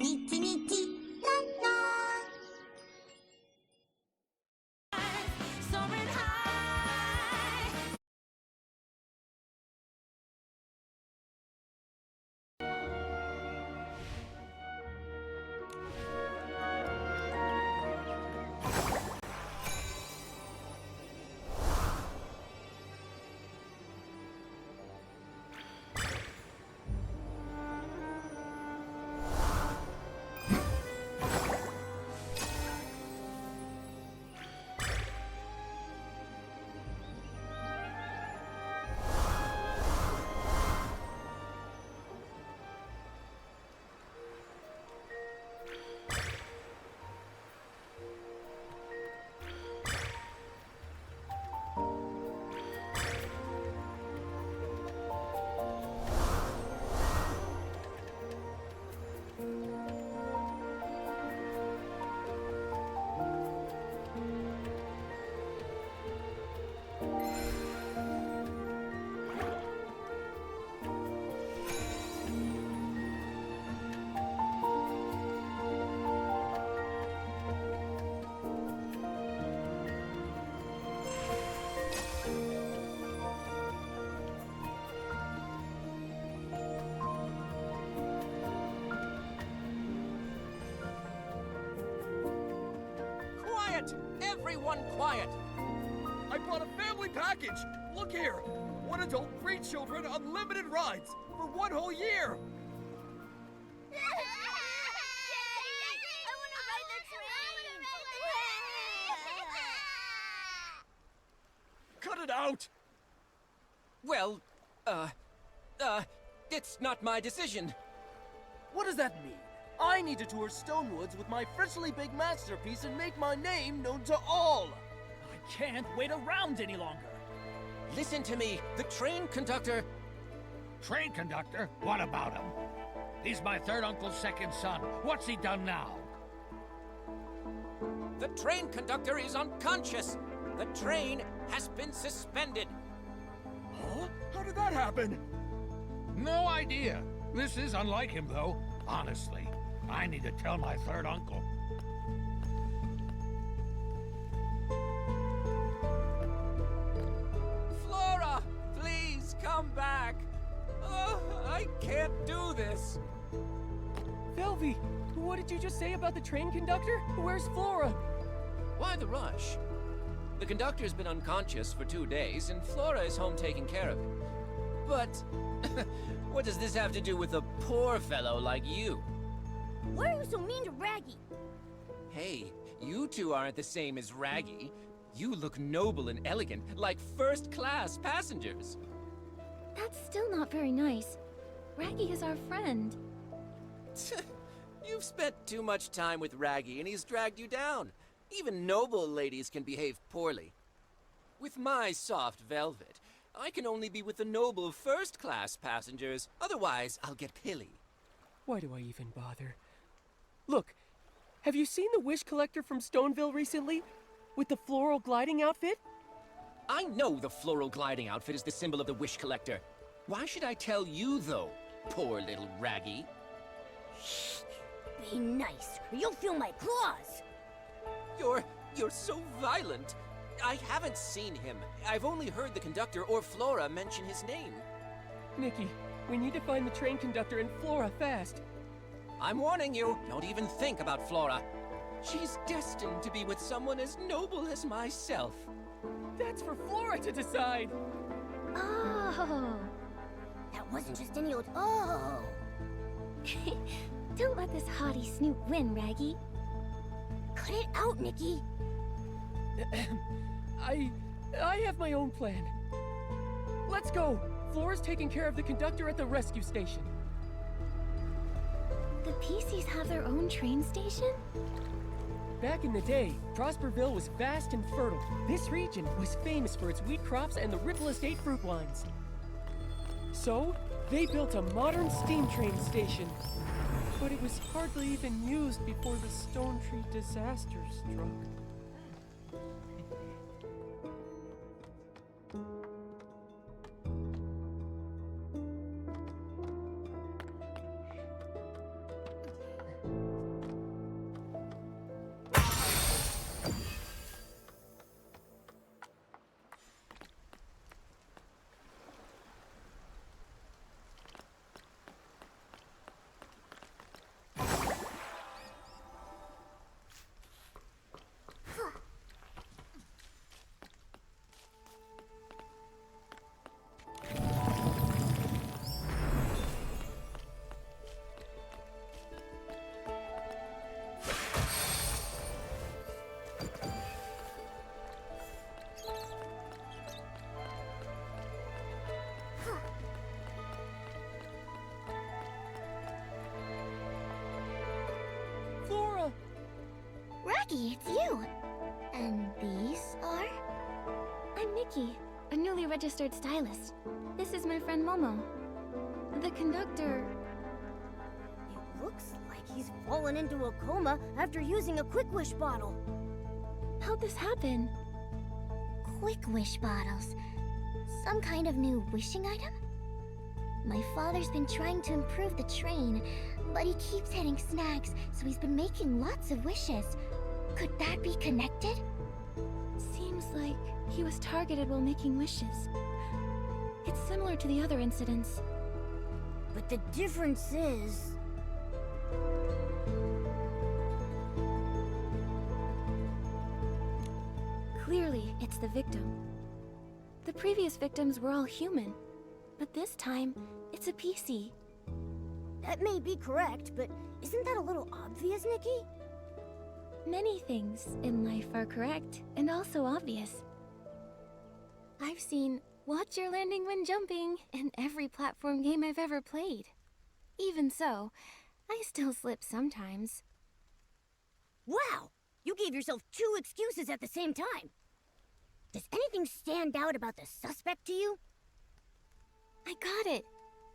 Infinity Nikki. Soaring high. Quiet! Everyone quiet! I brought a family package! Look here! One adult, 3 children, unlimited rides! For 1 whole year! Cut it out! Well, it's not my decision. What does that mean? I need to tour Stonewoods with my freshly baked masterpiece and make my name known to all! I can't wait around any longer. Listen to me. The train conductor... Train conductor? What about him? He's my third uncle's second son. What's he done now? The train conductor is unconscious. The train has been suspended. Huh? How did that happen? No idea. This is unlike him, though. Honestly, I need to tell my third uncle. Flora, please come back. Oh, I can't do this. Velvy, what did you just say about the train conductor? Where's Flora? Why the rush? The conductor's been unconscious for 2 days, and Flora is home taking care of him. But what does this have to do with a poor fellow like you? Why are you so mean to Raggy? Hey, you two aren't the same as Raggy. You look noble and elegant, like first-class passengers. That's still not very nice. Raggy is our friend. You've spent too much time with Raggy, and he's dragged you down. Even noble ladies can behave poorly. With my soft velvet, I can only be with the noble first-class passengers. Otherwise, I'll get pilly. Why do I even bother? Look, have you seen the wish collector from Stoneville recently? With the floral gliding outfit? I know the floral gliding outfit is the symbol of the wish collector. Why should I tell you, though, poor little Raggy? Be nice, or you'll feel my claws. You're so violent. I haven't seen him. I've only heard the conductor or Flora mention his name. Nikki, we need to find the train conductor and Flora fast. I'm warning you, don't even think about Flora. She's destined to be with someone as noble as myself. That's for Flora to decide. Oh. That wasn't just any old oh. Don't let this haughty snoot win, Raggy. Cut it out, Nikki. I have my own plan. Let's go. Flora's taking care of the conductor at the rescue station. The PCs have their own train station? Back in the day, Prosperville was vast and fertile. This region was famous for its wheat crops and the Ripple Estate fruit wines. So, they built a modern steam train station. But it was hardly even used before the Stone Tree disaster struck. Raggy, it's you! And these are? I'm Nikki, a newly registered stylist. This is my friend Momo. The conductor... It looks like he's fallen into a coma after using a Quick Wish bottle. How'd this happen? Quick Wish bottles. Some kind of new wishing item? My father's been trying to improve the train, but he keeps hitting snags, so he's been making lots of wishes. Could that be connected? Seems like he was targeted while making wishes. It's similar to the other incidents. But the difference is... Clearly, it's the victim. The previous victims were all human, but this time, it's a PC. That may be correct, but isn't that a little obvious, Nikki? Many things in life are correct and also obvious. I've seen "Watch your landing when jumping" in every platform game I've ever played. Even so, I still slip sometimes. Wow! You gave yourself 2 excuses at the same time. Does anything stand out about the suspect to you? I got it.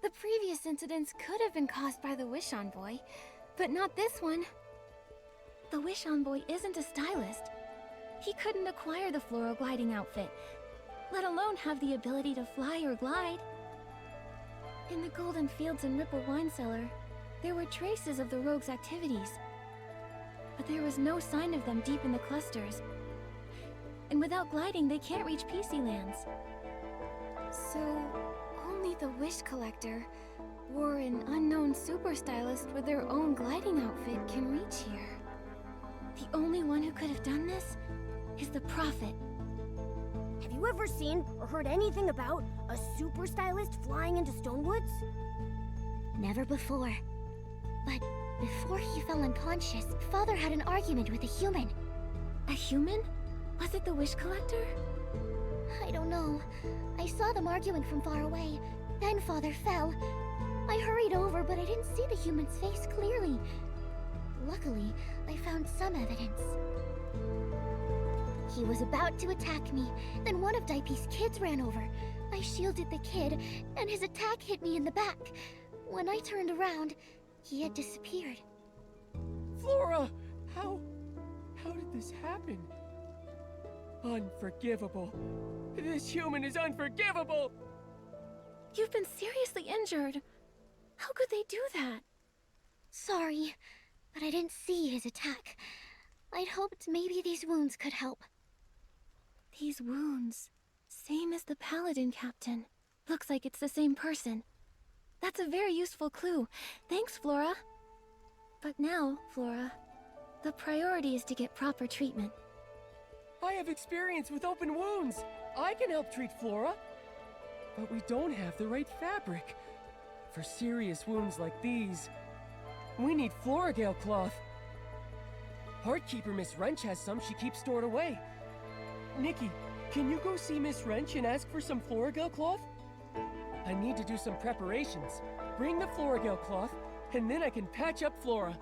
The previous incidents could have been caused by the Wish Envoy, but not this one. The Wish Envoy isn't a stylist. He couldn't acquire the floral gliding outfit, let alone have the ability to fly or glide. In the Golden Fields and Ripple Wine Cellar, there were traces of the rogue's activities, but there was no sign of them deep in the clusters. And without gliding, they can't reach PC lands. So, only the Wish Collector, or an unknown super stylist with their own gliding outfit can reach here. The only one who could have done this is the Prophet. Have you ever seen or heard anything about a super stylist flying into Stonewoods? Never before. But before he fell unconscious, Father had an argument with a human. A human? Was it the Wish Collector? I don't know. I saw them arguing from far away. Then Father fell. I hurried over, but I didn't see the human's face clearly. Luckily, I found some evidence. He was about to attack me, then one of Daipi's kids ran over. I shielded the kid, and his attack hit me in the back. When I turned around, he had disappeared. Flora! How did this happen? Unforgivable. This human is unforgivable! You've been seriously injured. How could they do that? Sorry, but I didn't see his attack. I'd hoped maybe these wounds could help. These wounds. Same as the Paladin Captain. Looks like it's the same person. That's a very useful clue. Thanks, Flora. But now, Flora, the priority is to get proper treatment. I have experience with open wounds. I can help treat Flora. But we don't have the right fabric. For serious wounds like these, we need Floragale cloth. Heartkeeper Miss Wrench has some she keeps stored away. Nikki, can you go see Miss Wrench and ask for some Floragale cloth? I need to do some preparations. Bring the Floragale cloth, and then I can patch up Flora.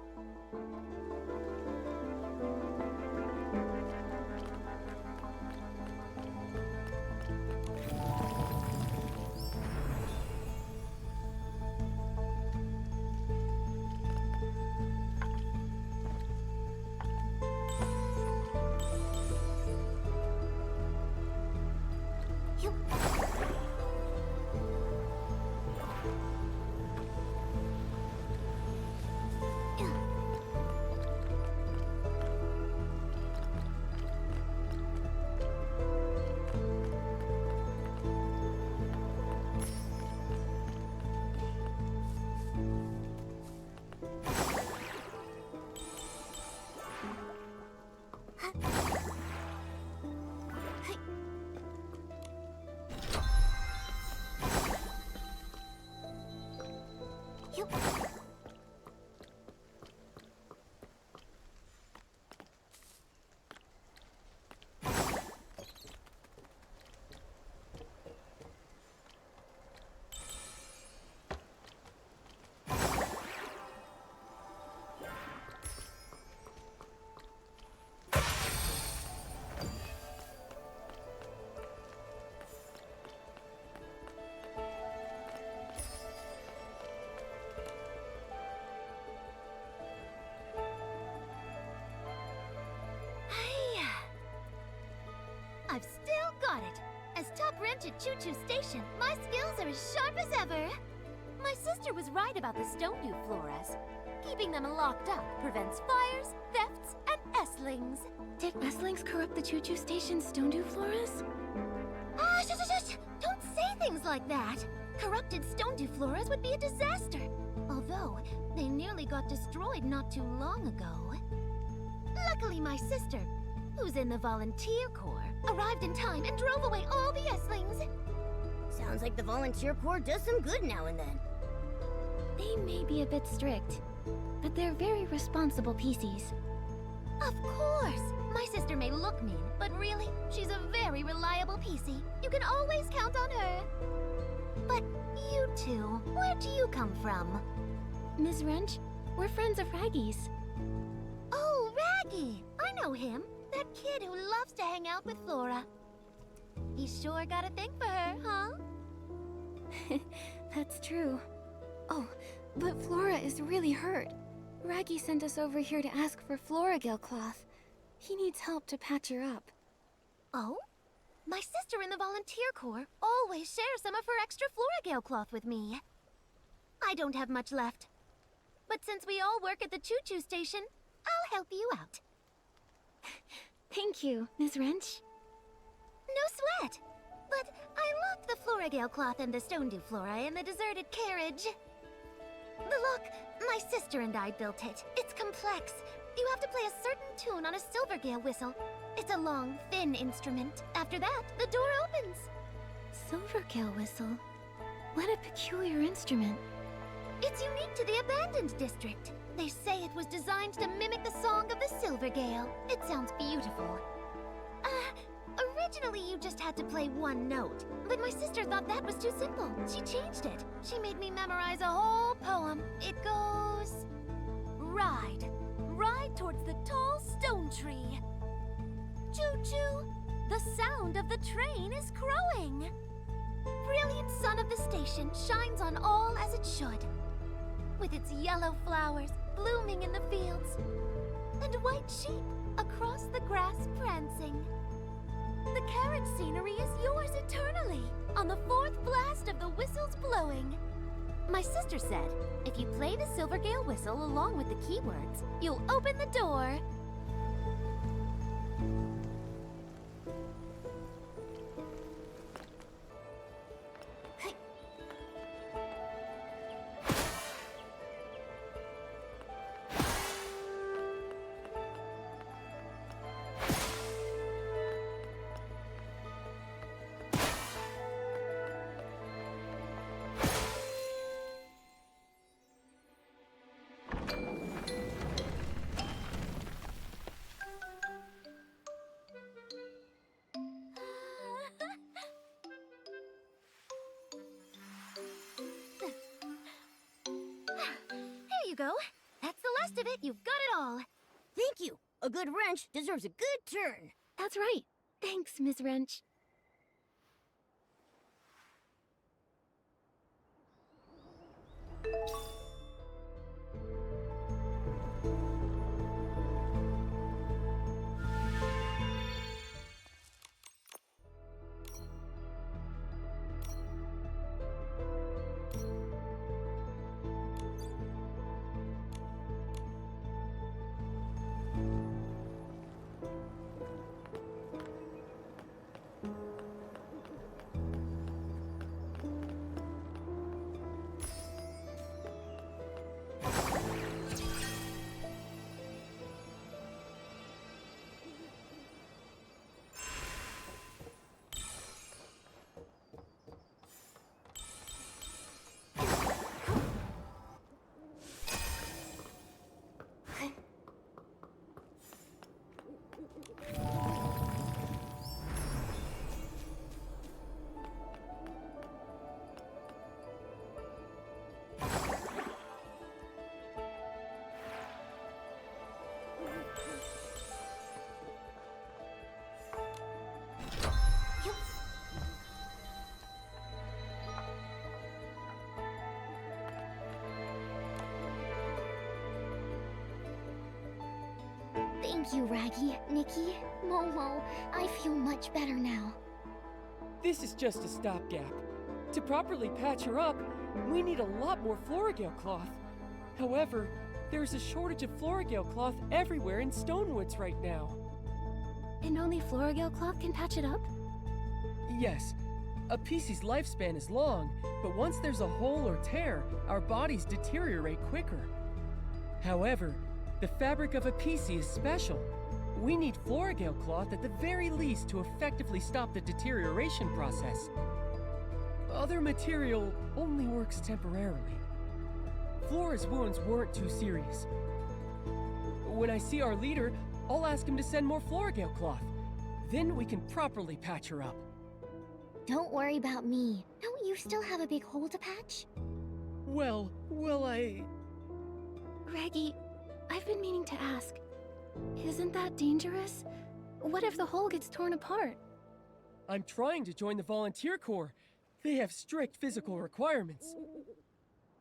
Wrench at Choo Choo Station, my skills are as sharp as ever. My sister was right about the Stonedew floras. Keeping them locked up prevents fires, thefts, and estlings. Did estlings corrupt the Choo Choo Station Stonedew floras? Ah, shush! Don't say things like that. Corrupted Stonedew floras would be a disaster. Although, they nearly got destroyed not too long ago. Luckily, my sister, who's in the volunteer corps, arrived in time and drove away all the estlings. Sounds like the volunteer corps does some good now and then. They may be a bit strict, but they're very responsible PCs. Of course! My sister may look mean, but really, she's a very reliable PC. You can always count on her. But you two, where do you come from? Ms. Wrench, we're friends of Raggy's. Oh, Raggy! I know him. That kid who loves to hang out with Flora. He sure got a thing for her, huh? That's true. Oh, but Flora is really hurt. Raggy sent us over here to ask for Floragale cloth. He needs help to patch her up. Oh? My sister in the volunteer corps always shares some of her extra Floragale cloth with me. I don't have much left. But since we all work at the Choo Choo Station, I'll help you out. Thank you, Ms. Wrench. No sweat. But I left the Floragale cloth and the Stonedew flora in the deserted carriage. Look, my sister and I built it. It's complex. You have to play a certain tune on a Silvergale whistle. It's a long, thin instrument. After that, the door opens. Silvergale whistle? What a peculiar instrument. It's unique to the abandoned district. They say it was designed to mimic the song of the Silvergale. It sounds beautiful. Originally you just had to play one note, but my sister thought that was too simple. She changed it. She made me memorize a whole poem. It goes... Ride. Ride towards the tall stone tree. Choo-choo. The sound of the train is crowing. Brilliant sun of the station shines on all as it should. With its yellow flowers blooming in the fields, and white sheep across the grass prancing. The carriage scenery is yours eternally, on the fourth blast of the whistles blowing. My sister said, if you play the Silvergale whistle along with the keywords, you'll open the door. Here you go. That's the last of it. You've got it all. Thank you. A good wrench deserves a good turn. That's right. Thanks, Ms. Wrench. Thank you, Raggy, Nikki, Momo. I feel much better now. this is just a stopgap. To properly patch her up, we need a lot more Florigale cloth. However, there's a shortage of Florigale cloth everywhere in Stonewoods right now. And only Florigale cloth can patch it up? Yes, a PC's lifespan is long, but once there's a hole or tear, our bodies deteriorate quicker. However, the fabric of a PC is special. We need Florigale cloth at the very least to effectively stop the deterioration process. Other material only works temporarily. Flora's wounds weren't too serious. When I see our leader, I'll ask him to send more Florigale cloth. Then we can properly patch her up. Don't worry about me. Don't you still have a big hole to patch? Well, Raggy, I've been meaning to ask. Isn't that dangerous? What if the hole gets torn apart? I'm trying to join the volunteer corps. They have strict physical requirements.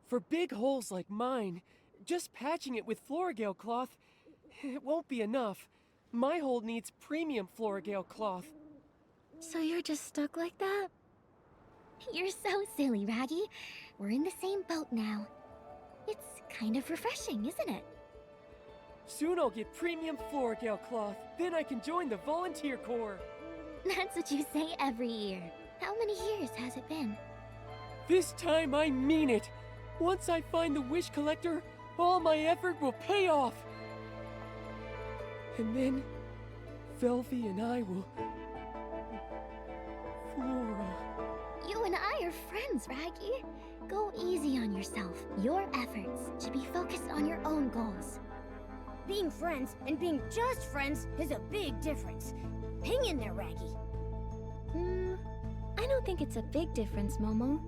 For big holes like mine, just patching it with Florigale cloth, it won't be enough. My hole needs premium Florigale cloth. So you're just stuck like that? You're so silly, Raggy. We're in the same boat now. It's kind of refreshing, isn't it? Soon I'll get premium Florigale cloth, then I can join the volunteer corps. That's what you say every year. How many years has it been? This time I mean it. Once I find the wish collector, all my effort will pay off. And then, Velvy and I will... Flora... You and I are friends, Raggy. Go easy on yourself. Your efforts should be focused on your own goals. Being friends and being just friends is a big difference. Hang in there, Raggy. I don't think it's a big difference, Momo.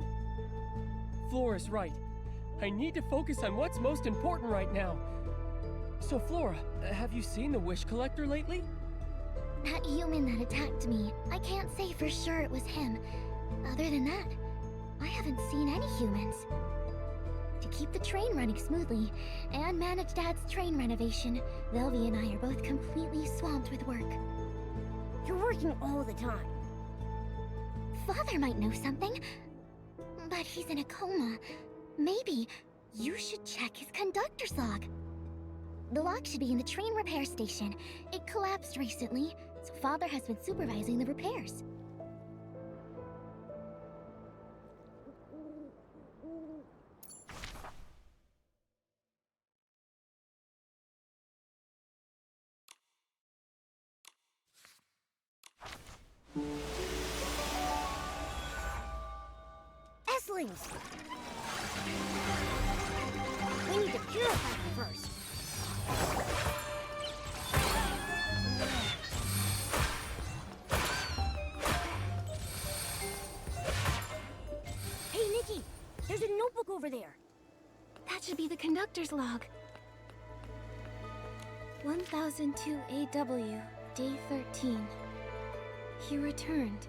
Flora's right. I need to focus on what's most important right now. So Flora, have you seen the wish collector lately? That human that attacked me, I can't say for sure it was him. Other than that, I haven't seen any humans. To keep the train running smoothly and manage Dad's train renovation, Velvy and I are both completely swamped with work. You're working all the time. Father might know something, but he's in a coma. Maybe you should check his conductor's log. The log should be in the train repair station. It collapsed recently, so Father has been supervising the repairs. Eslings! We need to purify them first. Hey, Nikki! There's a notebook over there. That should be the conductor's log. 1002 AW, day 13. He returned.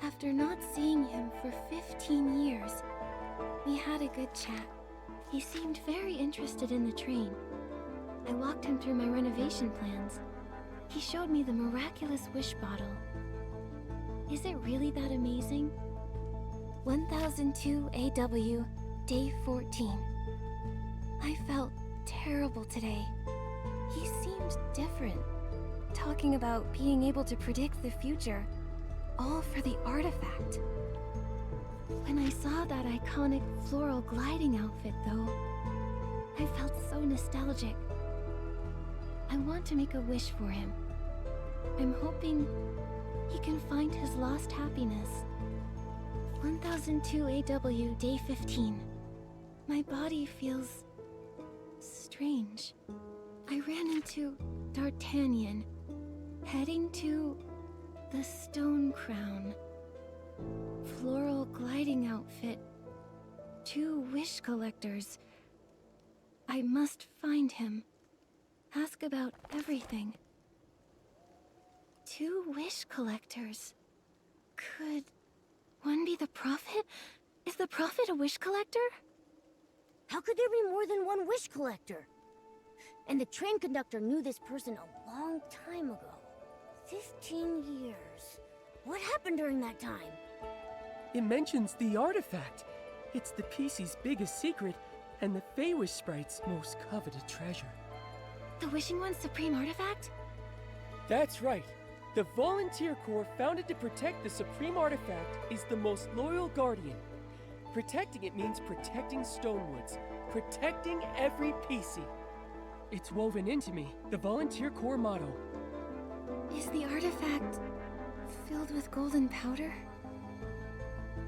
After not seeing him for 15 years, we had a good chat. He seemed very interested in the train. I walked him through my renovation plans. He showed me the miraculous wish bottle. Is it really that amazing? 1002 AW, day 14. I felt terrible today. He seemed different, talking about being able to predict the future, all for the artifact. When I saw that iconic floral gliding outfit, though, I felt so nostalgic. I want to make a wish for him. I'm hoping he can find his lost happiness. 1002 AW, day 15. My body feels strange. I ran into D'Artagnan, heading to the Stone Crown. Floral gliding outfit. 2 wish collectors. I must find him. Ask about everything. 2 wish collectors. Could one be the Prophet? Is the Prophet a wish collector? How could there be more than one wish collector? And the train conductor knew this person a long time ago. 15 years. What happened during that time? It mentions the artifact. It's the PC's biggest secret and the Feywish sprite's most coveted treasure. The Wishing One's supreme artifact? That's right. The Volunteer Corps, founded to protect the supreme artifact, is the most loyal guardian. Protecting it means protecting Stonewoods, protecting every PC. It's woven into me, the Volunteer Corps motto. Is the artifact filled with golden powder?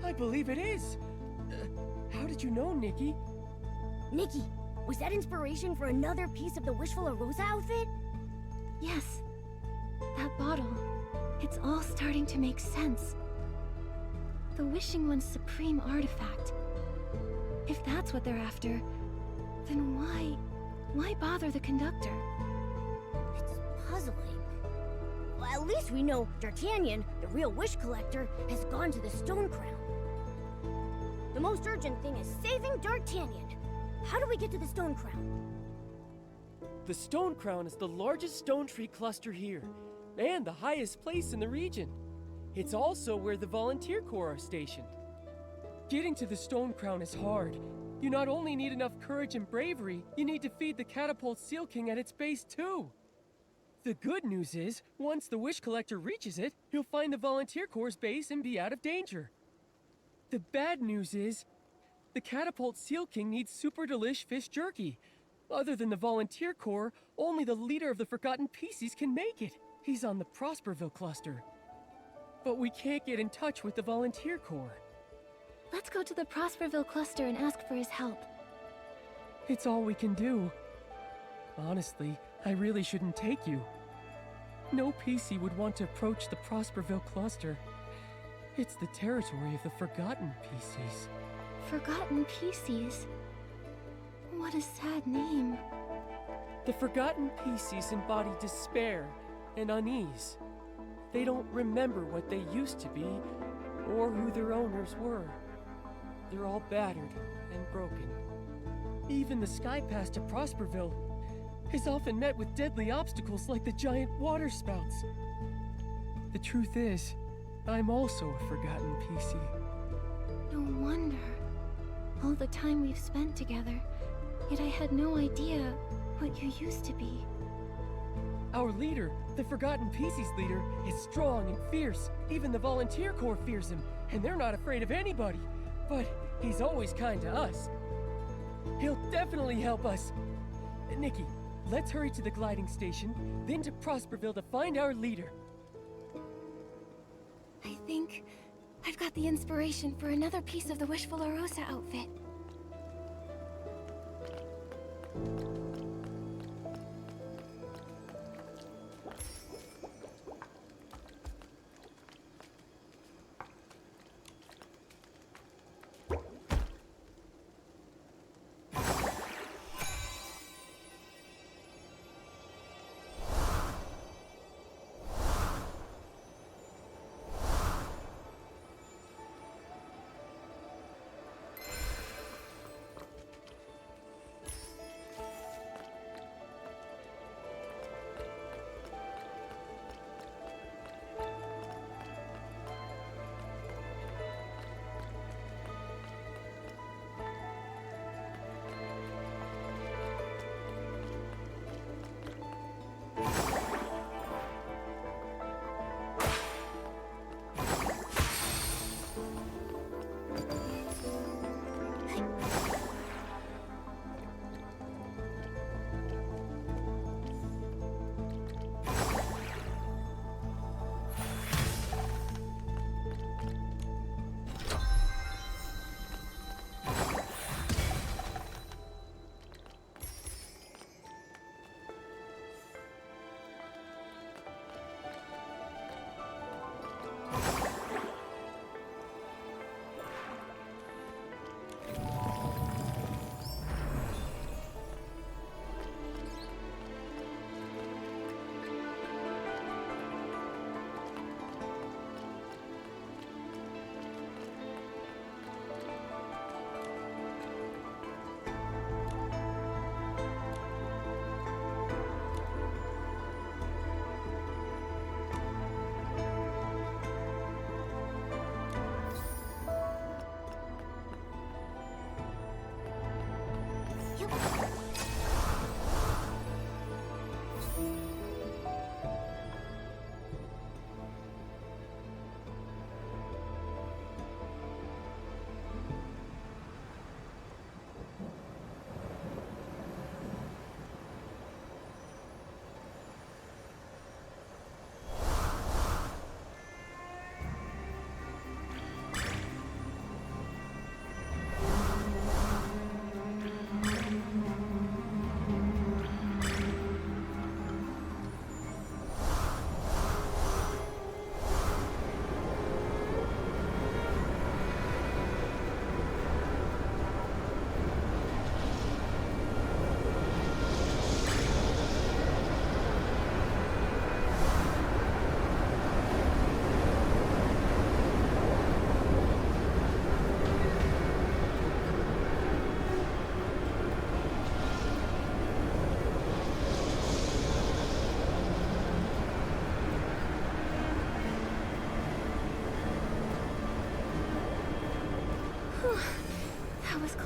I believe it is. How did you know, Nikki? Nikki, was that inspiration for another piece of the Wishful Rosa outfit? Yes. That bottle. It's all starting to make sense. The Wishing One's supreme artifact. If that's what they're after, then why bother the conductor? It's puzzling. Well, at least we know D'Artagnan, the real wish collector, has gone to the Stone Crown. The most urgent thing is saving D'Artagnan. How do we get to the Stone Crown? The Stone Crown is the largest stone tree cluster here, and the highest place in the region. It's also where the Volunteer Corps are stationed. Getting to the Stone Crown is hard. You not only need enough courage and bravery, you need to feed the Catapult Seal King at its base too. The good news is, once the Wish Collector reaches it, he'll find the Volunteer Corps' base and be out of danger. The bad news is, the Catapult Seal King needs super delish fish jerky. Other than the Volunteer Corps, only the leader of the Forgotten Pieces can make it. He's on the Prosperville cluster. But we can't get in touch with the Volunteer Corps. Let's go to the Prosperville cluster and ask for his help. It's all we can do. Honestly, I really shouldn't take you. No PC would want to approach the Prosperville cluster. It's the territory of the Forgotten PCs. Forgotten Pieces? What a sad name. The Forgotten PCs embody despair and unease. They don't remember what they used to be, or who their owners were. They're all battered and broken. Even the sky pass to Prosperville is often met with deadly obstacles like the giant water spouts. The truth is, I'm also a Forgotten PC. No wonder. All the time we've spent together, yet I had no idea what you used to be. Our leader, the Forgotten PC's leader, is strong and fierce. Even the Volunteer Corps fears him, and they're not afraid of anybody. But he's always kind to us. He'll definitely help us. Nikki, let's hurry to the gliding station, then to Prosperville to find our leader. I think I've got the inspiration for another piece of the Wishful Rosa outfit.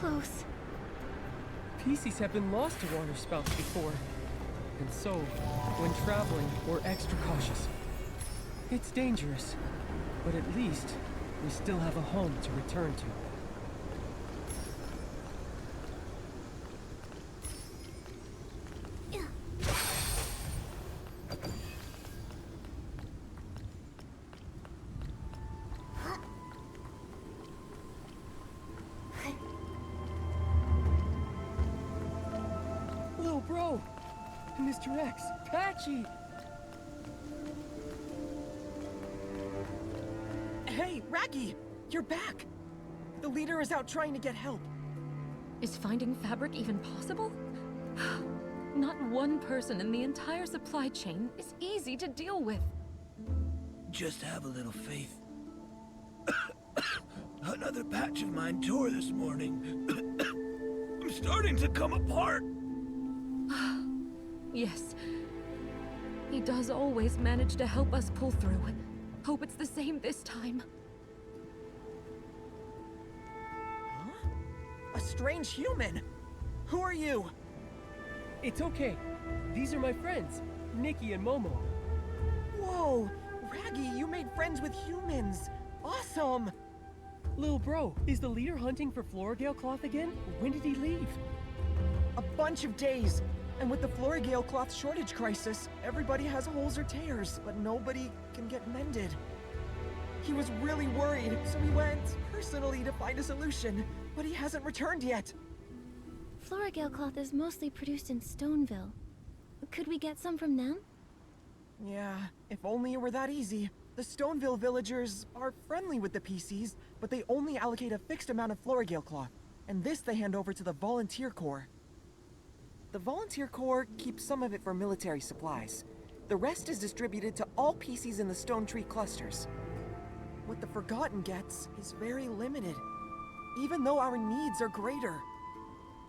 close. Pieces have been lost to water spouts before. And so, when traveling, we're extra cautious. It's dangerous, but at least we still have a home to return to. Little bro! Mr. X! Patchy! Hey, Raggy! You're back! The leader is out trying to get help. Is finding fabric even possible? Not one person in the entire supply chain is easy to deal with. Just have a little faith. Another patch of mine tore this morning. I'm starting to come apart. Yes. He does always manage to help us pull through. Hope it's the same this time. Huh? A strange human? Who are you? It's okay. These are my friends, Nikki and Momo. Whoa! Raggy, you made friends with humans! Awesome! Lil bro, is the leader hunting for Florigale cloth again? When did he leave? A bunch of days! And with the Florigale cloth shortage crisis, everybody has holes or tears, but nobody can get mended. He was really worried, so he went personally to find a solution, but he hasn't returned yet. Florigale cloth is mostly produced in Stoneville. Could we get some from them? Yeah, if only it were that easy. The Stoneville villagers are friendly with the PCs, but they only allocate a fixed amount of Florigale cloth, and this they hand over to the Volunteer Corps. The Volunteer Corps keeps some of it for military supplies. The rest is distributed to all PCs in the Stone Tree clusters. What the Forgotten gets is very limited, even though our needs are greater.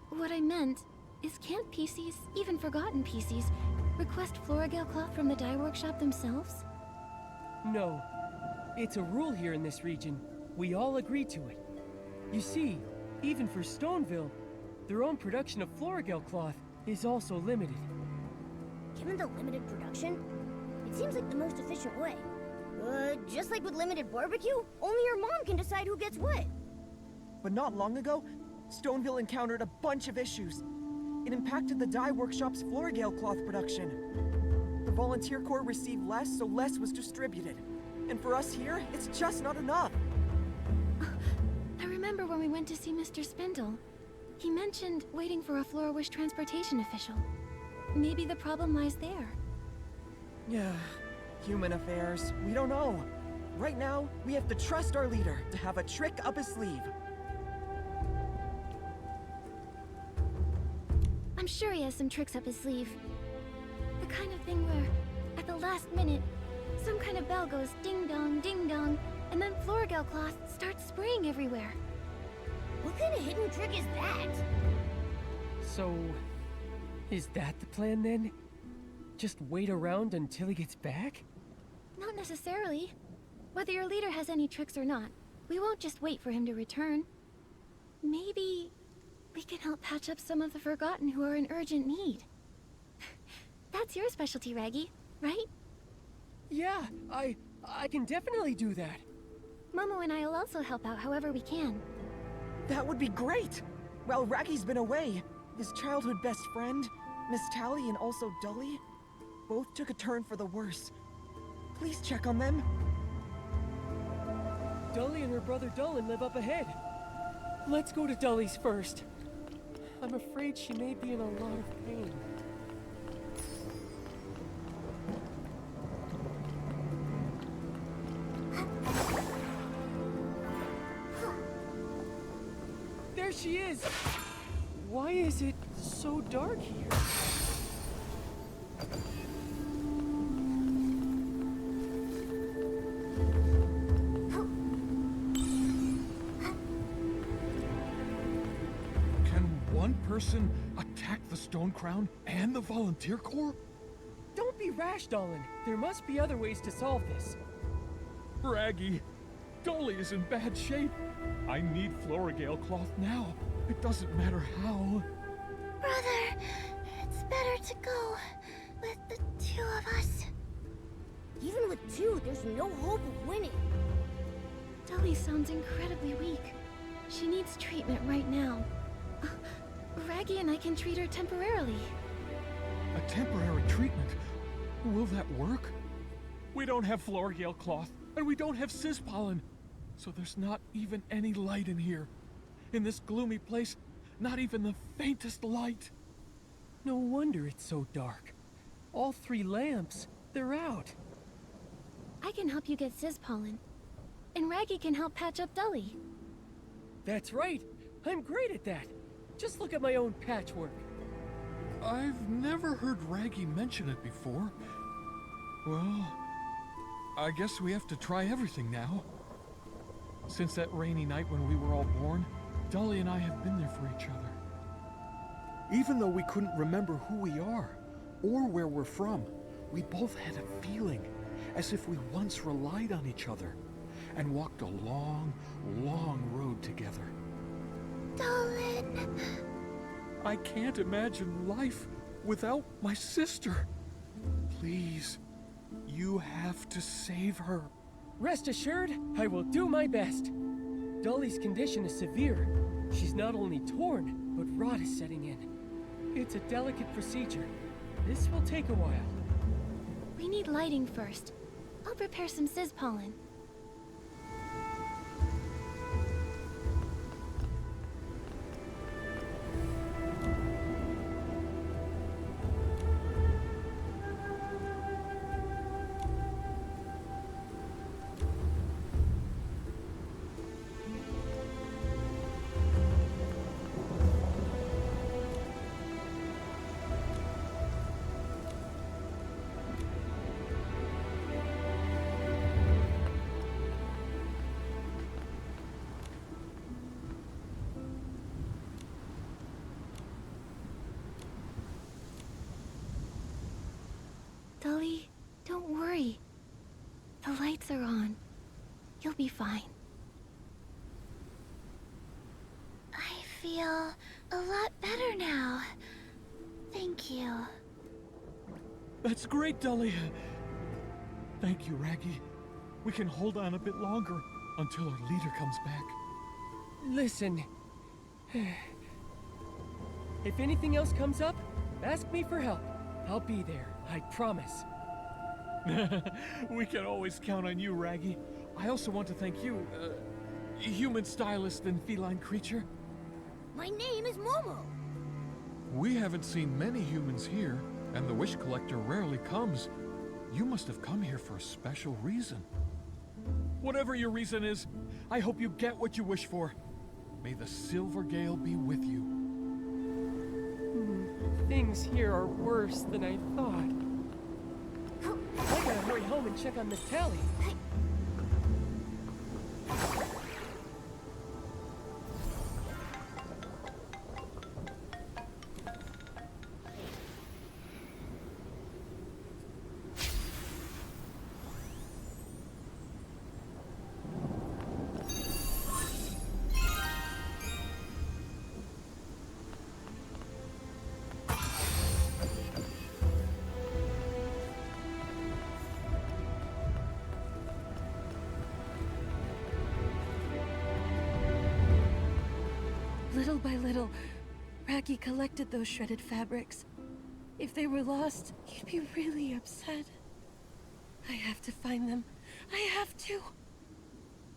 What I meant is can't PCs, even forgotten PCs, request Florigale cloth from the dye workshop themselves? No. It's a rule here in this region. We all agree to it. You see, even for Stoneville, their own production of Florigale cloth is also limited. Given the limited production, it seems like the most efficient way. Just like with limited barbecue, only your mom can decide who gets what. But not long ago, Stoneville encountered a bunch of issues. It impacted the dye workshop's Florigale cloth production. The Volunteer Corps received less, so less was distributed. And for us here, it's just not enough. I remember when we went to see Mr. Spindle. He mentioned waiting for a Flora-Wish transportation official. Maybe the problem lies there. Yeah, human affairs. We don't know. Right now, we have to trust our leader to have a trick up his sleeve. I'm sure he has some tricks up his sleeve. The kind of thing where, at the last minute, some kind of bell goes ding dong, and then Florigale cloth starts spraying everywhere. What kind of hidden trick is that? So, is that the plan then? Just wait around until he gets back? Not necessarily. Whether your leader has any tricks or not, we won't just wait for him to return. Maybe we can help patch up some of the Forgotten who are in urgent need. That's your specialty, Raggy, right? Yeah, I can definitely do that. Momo and I will also help out however we can. That would be great! While Raggy's been away, his childhood best friend, Miss Tally and also Dully, both took a turn for the worse. Please check on them. Dully and her brother Dullin live up ahead. Let's go to Dully's first. I'm afraid she may be in a lot of pain. There she is! Why is it so dark here? Can one person attack the Stone Crown and the Volunteer Corps? Don't be rash, Dullin. There must be other ways to solve this. Raggy, Dolly is in bad shape. I need Florigale cloth now. It doesn't matter how. Brother, it's better to go with the two of us. Even with two, there's no hope of winning. Dully sounds incredibly weak. She needs treatment right now. Raggy and I can treat her temporarily. A temporary treatment? Will that work? We don't have Florgale cloth, and we don't have Sis pollen. So there's not even any light in here. In this gloomy place, not even the faintest light. No wonder it's so dark. All 3 lamps, they're out. I can help you get Sis pollen. And Raggy can help patch up Dully. That's right. I'm great at that. Just look at my own patchwork. I've never heard Raggy mention it before. Well, I guess we have to try everything now. Since that rainy night when we were all born, Dully and I have been there for each other. Even though we couldn't remember who we are, or where we're from, we both had a feeling, as if we once relied on each other, and walked a long, long road together. Dolan. I can't imagine life without my sister. Please, you have to save her. Rest assured, I will do my best. Dully's condition is severe. She's not only torn, but rot is setting in. It's a delicate procedure. This will take a while. We need lighting first. I'll prepare some Sis pollen. Dully, don't worry. The lights are on. You'll be fine. I feel a lot better now. Thank you. That's great, Dully. Thank you, Raggy. We can hold on a bit longer until our leader comes back. Listen. If anything else comes up, ask me for help. I'll be there, I promise. We can always count on you, Raggy. I also want to thank you, human stylist and feline creature. My name is Momo. We haven't seen many humans here, and the Wish Collector rarely comes. You must have come here for a special reason. Whatever your reason is, I hope you get what you wish for. May the Silver Gale be with you. Things here are worse than I thought. I gotta hurry home and check on Miss Tally. Little by little, Raggy collected those shredded fabrics. If they were lost, he'd be really upset. I have to find them. I have to.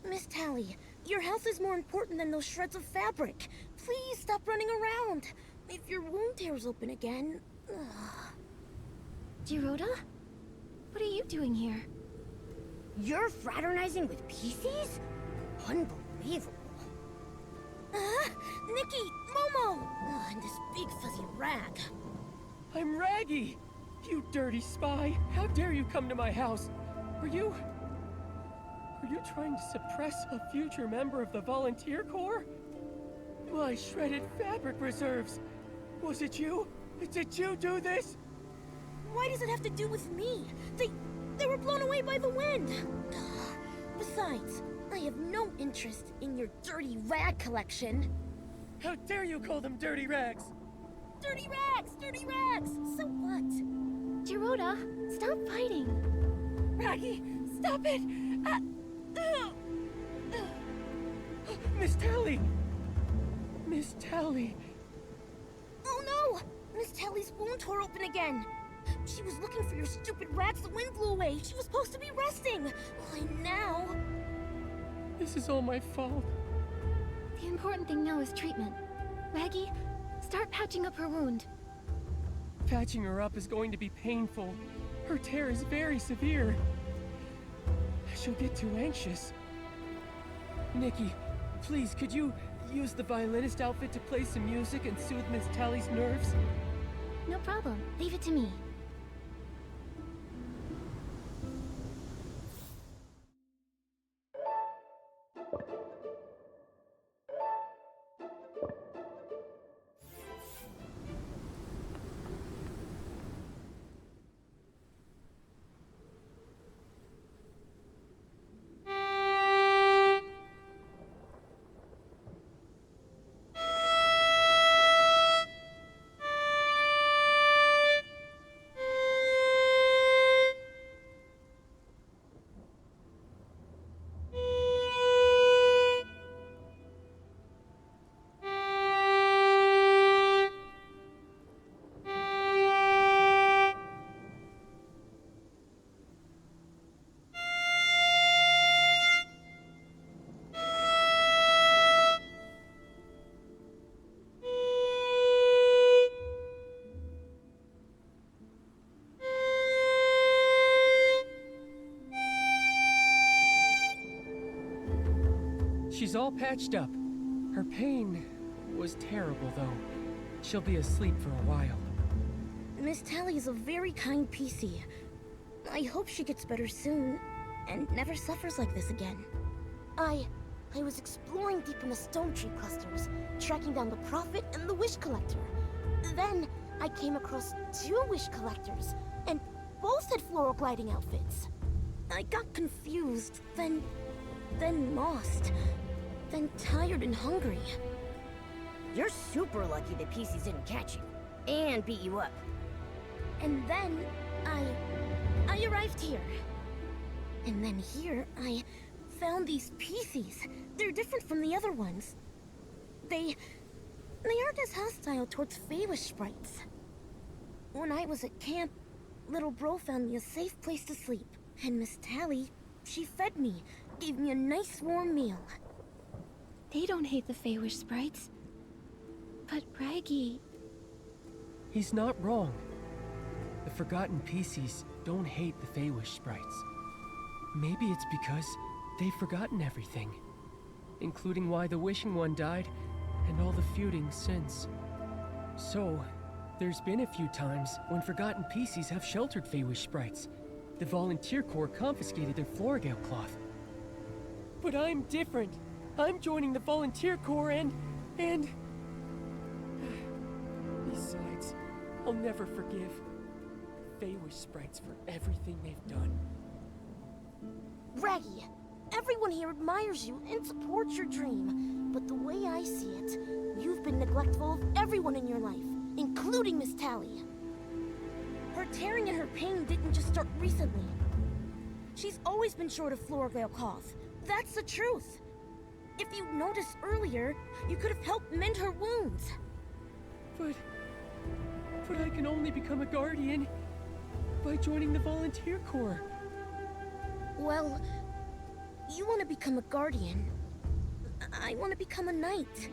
Miss Tally, your health is more important than those shreds of fabric. Please stop running around. If your wound tears open again... Giroda? What are you doing here? You're fraternizing with PCs? Unbelievable. Nikki! Momo! And this big fuzzy rag. I'm Raggy! You dirty spy! How dare you come to my house? Were you trying to suppress a future member of the Volunteer Corps? My shredded fabric reserves! Was it you? Did you do this? Why does it have to do with me? They were blown away by the wind! Besides, I have no interest in your dirty rag collection. How dare you call them dirty rags? Dirty rags! Dirty rags! So what? Geruda, stop fighting. Raggy, stop it! Miss Tally! Miss Tally! Oh no! Miss Tally's wound tore open again. She was looking for your stupid rats the wind blew away. She was supposed to be resting. And now... This is all my fault. The important thing now is treatment. Raggy, start patching up her wound. Patching her up is going to be painful. Her tear is very severe. She'll get too anxious. Nikki, please, could you use the violinist outfit to play some music and soothe Miss Tally's nerves? No problem. Leave it to me. She's all patched up. Her pain was terrible, though. She'll be asleep for a while. Miss Tally is a very kind PC. I hope she gets better soon and never suffers like this again. I was exploring deep in the stone tree clusters, tracking down the Prophet and the Wish Collector. Then I came across two Wish Collectors, and both had floral gliding outfits. I got confused, then lost, then tired and hungry. You're super lucky the PCs didn't catch you and beat you up. And then I arrived here. And then here I found these PCs. They're different from the other ones. They aren't as hostile towards Feywish sprites. When I was at camp, little bro found me a safe place to sleep. And Miss Tally, she fed me, gave me a nice warm meal. They don't hate the Feywish sprites. But Raggy... He's not wrong. The Forgotten PCs don't hate the Feywish sprites. Maybe it's because they've forgotten everything, including why the Wishing One died and all the feuding since. So, there's been a few times when Forgotten PCs have sheltered Feywish sprites. The Volunteer Corps confiscated their Florigale cloth. But I'm different. I'm joining the Volunteer Corps and... Besides, I'll never forgive Feywish sprites for everything they've done. Raggy, everyone here admires you and supports your dream. But the way I see it, you've been neglectful of everyone in your life, including Miss Tally. Her tearing and her pain didn't just start recently. She's always been short of Florigale cloth. That's the truth. If you'd noticed earlier, you could have helped mend her wounds. But I can only become a guardian by joining the Volunteer Corps. Well, you want to become a guardian. I want to become a knight.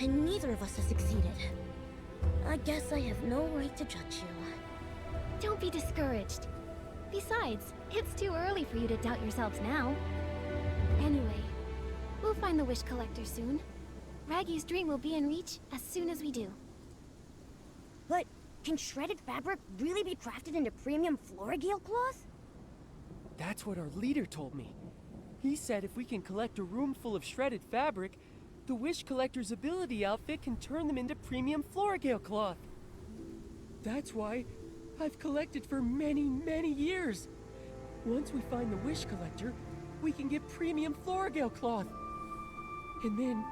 And neither of us has succeeded. I guess I have no right to judge you. Don't be discouraged. Besides, it's too early for you to doubt yourselves now. Anyway, we'll find the Wish Collector soon. Raggy's dream will be in reach as soon as we do. But can shredded fabric really be crafted into premium Florigale cloth? That's what our leader told me. He said if we can collect a room full of shredded fabric, the Wish Collector's ability outfit can turn them into premium Florigale cloth. That's why I've collected for many, many years. Once we find the Wish Collector, we can get premium Florigale cloth. And then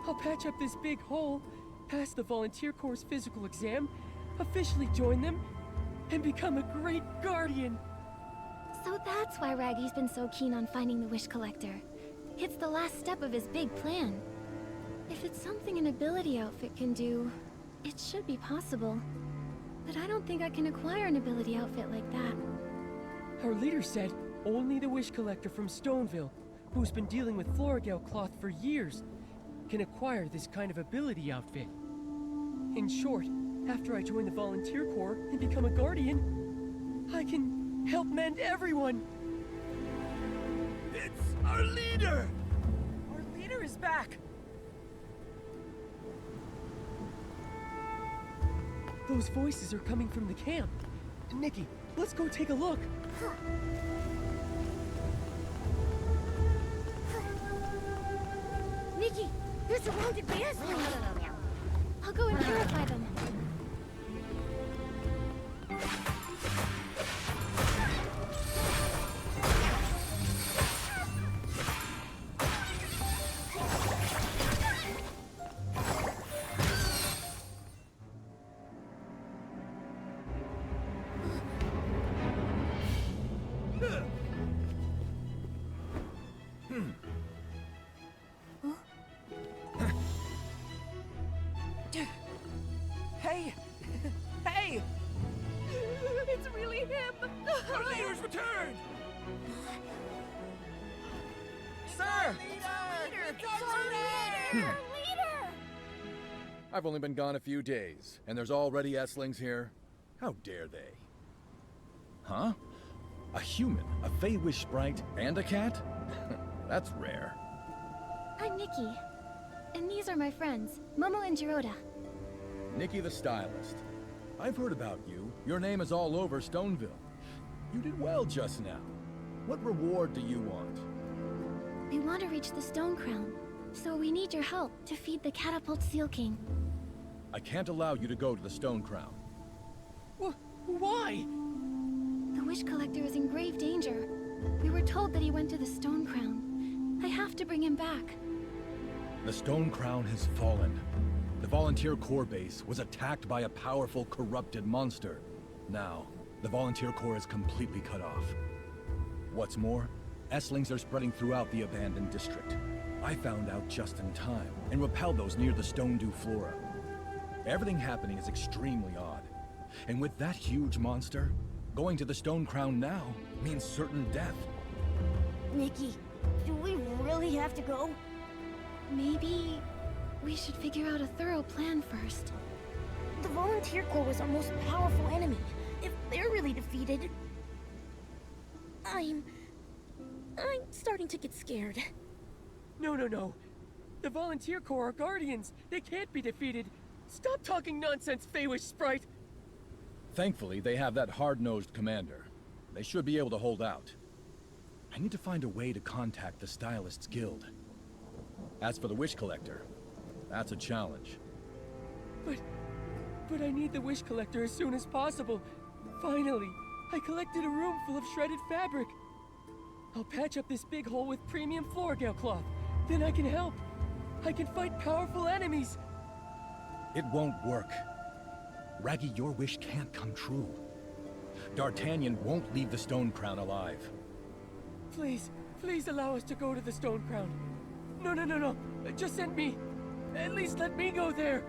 I'll patch up this big hole, pass the Volunteer Corps' physical exam, officially join them, and become a great guardian. So that's why Raggy's been so keen on finding the Wish Collector. It's the last step of his big plan. If it's something an ability outfit can do, it should be possible. But I don't think I can acquire an ability outfit like that. Our leader said only the Wish Collector from Stoneville, who's been dealing with Floragale cloth for years, can acquire this kind of ability outfit. In short, after I join the Volunteer Corps and become a guardian, I can help mend everyone. It's our leader! Our leader is back! Those voices are coming from the camp. Nikki, let's go take a look. Nikki, they're surrounded by Eslings! I'll go and purify them. Hey! Hey! It's really him! Our leader's returned! Sir! I've only been gone a few days, and there's already Esslings here? How dare they? Huh? A human, a Fey-Wish sprite, and a cat? That's rare. I'm Nikki. And these are my friends, Momo and Jiroda. Nikki the Stylist. I've heard about you. Your name is all over Stoneville. You did well just now. What reward do you want? We want to reach the Stone Crown, so we need your help to feed the Catapult Seal King. I can't allow you to go to the Stone Crown. Why? The Wish Collector is in grave danger. We were told that he went to the Stone Crown. I have to bring him back. The Stone Crown has fallen. The Volunteer Corps base was attacked by a powerful, corrupted monster. Now, the Volunteer Corps is completely cut off. What's more, Esslings are spreading throughout the abandoned district. I found out just in time, and repelled those near the Stone Dew Flora. Everything happening is extremely odd. And with that huge monster, going to the Stone Crown now means certain death. Nikki, do we really have to go? Maybe we should figure out a thorough plan first. The Volunteer Corps was our most powerful enemy. If they're really defeated... I'm starting to get scared. No. The Volunteer Corps are guardians. They can't be defeated. Stop talking nonsense, Fey-Wish sprite. Thankfully, they have that hard-nosed commander. They should be able to hold out. I need to find a way to contact the Stylists Guild. As for the Wish Collector, that's a challenge. But I need the Wish Collector as soon as possible. Finally, I collected a room full of shredded fabric. I'll patch up this big hole with premium Floragale cloth. Then I can help. I can fight powerful enemies. It won't work. Raggy, your wish can't come true. D'Artagnan won't leave the Stone Crown alive. Please allow us to go to the Stone Crown. No. Just send me. At least let me go there.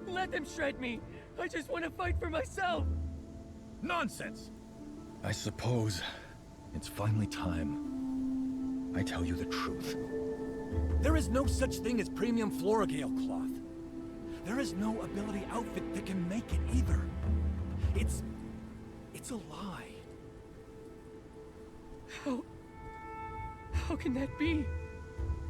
Let them shred me. I just want to fight for myself. Nonsense! I suppose it's finally time I tell you the truth. There is no such thing as premium Floragale cloth. There is no ability outfit that can make it either. It's a lie. How can that be?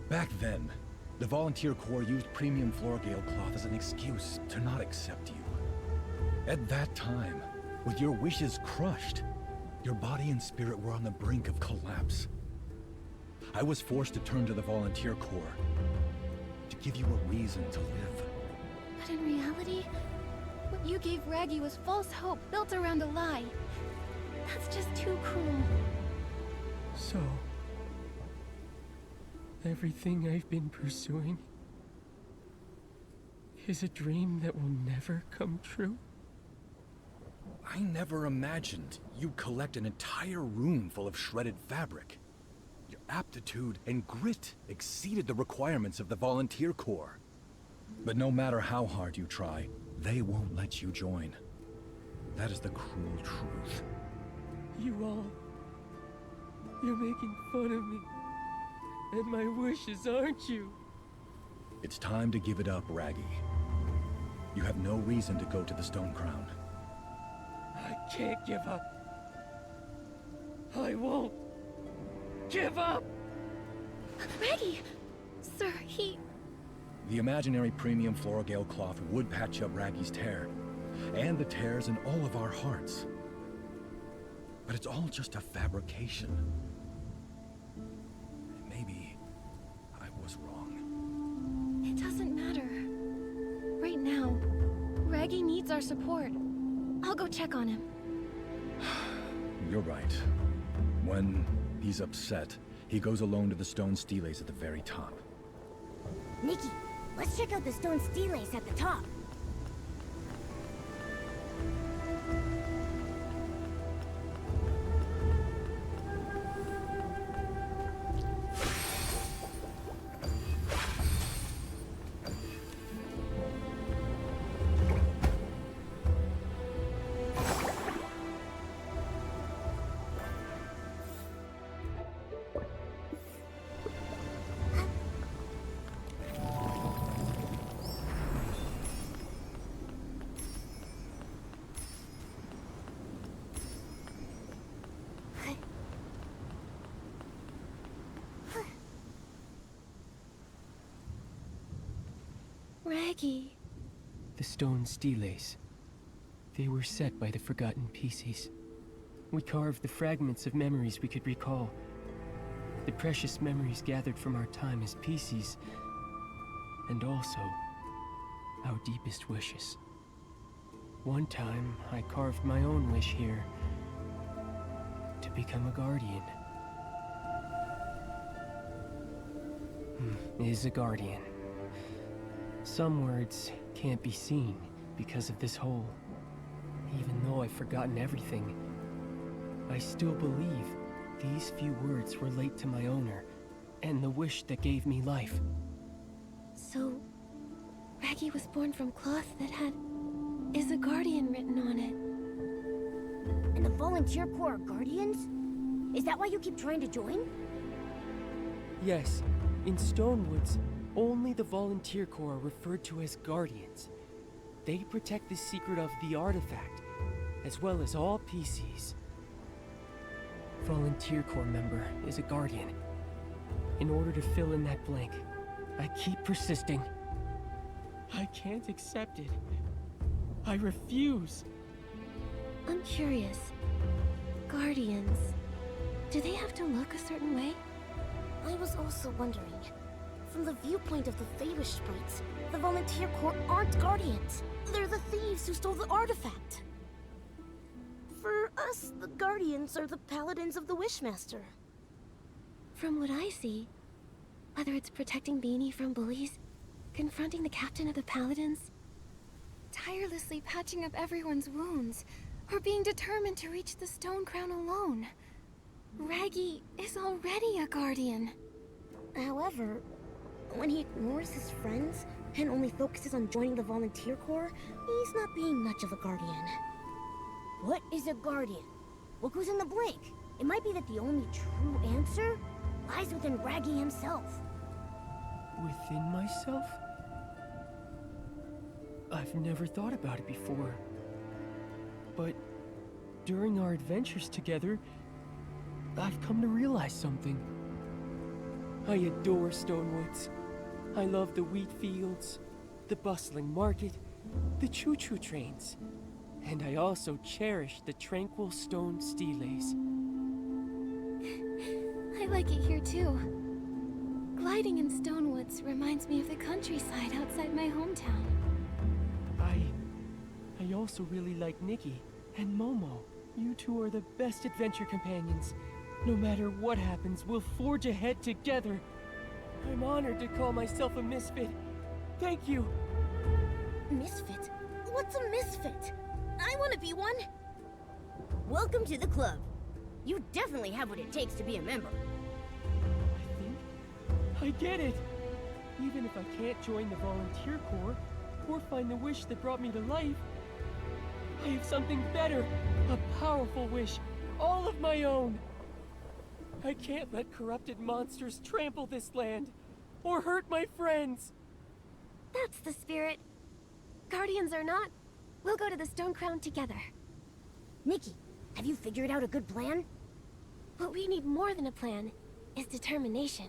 Back then, the Volunteer Corps used premium Floragale cloth as an excuse to not accept you. At that time, with your wishes crushed, your body and spirit were on the brink of collapse. I was forced to turn to the Volunteer Corps to give you a reason to live. But in reality, what you gave Raggy was false hope built around a lie. That's just too cruel. So, everything I've been pursuing is a dream that will never come true? I never imagined you'd collect an entire room full of shredded fabric. Your aptitude and grit exceeded the requirements of the Volunteer Corps. But no matter how hard you try, they won't let you join. That is the cruel truth. You all... You're making fun of me. And my wishes, aren't you? It's time to give it up, Raggy. You have no reason to go to the Stone Crown. I can't give up. I won't give up! Raggy! Sir, he... The imaginary premium Florogale cloth would patch up Raggy's tear, and the tears in all of our hearts. But it's all just a fabrication. Maybe I was wrong. It doesn't matter. Right now, Raggy needs our support. I'll go check on him. You're right. When he's upset, he goes alone to the stone steles at the very top. Nikki, let's check out the stone steles at the top. Raggy. The stone steles. They were set by the forgotten PCs. We carved the fragments of memories we could recall. The precious memories gathered from our time as PCs. And also, our deepest wishes. One time, I carved my own wish here. To become a guardian. Is a guardian. Some words can't be seen because of this hole. Even though I've forgotten everything, I still believe these few words relate to my owner and the wish that gave me life. So, Raggy was born from cloth that had "Is a Guardian" written on it. And the Volunteer Corps are guardians? Is that why you keep trying to join? Yes, in Stonewoods, only the Volunteer Corps are referred to as guardians. They protect the secret of the artifact, as well as all PCs. Volunteer Corps member is a guardian. In order to fill in that blank, I keep persisting. I can't accept it. I refuse. I'm curious. Guardians. Do they have to look a certain way? I was also wondering. From the viewpoint of the Feywish sprites, the Volunteer Corps aren't guardians. They're the thieves who stole the artifact. For us, the guardians are the paladins of the Wishmaster. From what I see, whether it's protecting Beanie from bullies, confronting the captain of the paladins, tirelessly patching up everyone's wounds, or being determined to reach the Stone Crown alone, Raggy is already a guardian. However, when he ignores his friends and only focuses on joining the Volunteer Corps, he's not being much of a guardian. What is a guardian? What goes in the blank? It might be that the only true answer lies within Raggy himself. Within myself? I've never thought about it before. But during our adventures together, I've come to realize something. I adore Stonewoods. I love the wheat fields, the bustling market, the choo-choo trains. And I also cherish the tranquil stone steles. I like it here too. Gliding in Stonewoods reminds me of the countryside outside my hometown. I also really like Nikki and Momo. You two are the best adventure companions. No matter what happens, we'll forge ahead together. I'm honored to call myself a misfit. Thank you. Misfit? What's a misfit? I want to be one. Welcome to the club. You definitely have what it takes to be a member. I think I get it. Even if I can't join the volunteer corps or find the wish that brought me to life, I have something better, a powerful wish, all of my own. I can't let corrupted monsters trample this land or hurt my friends. That's the spirit. Guardians or not, we'll go to the Stone Crown together. Nikki, have you figured out a good plan? What we need more than a plan is determination.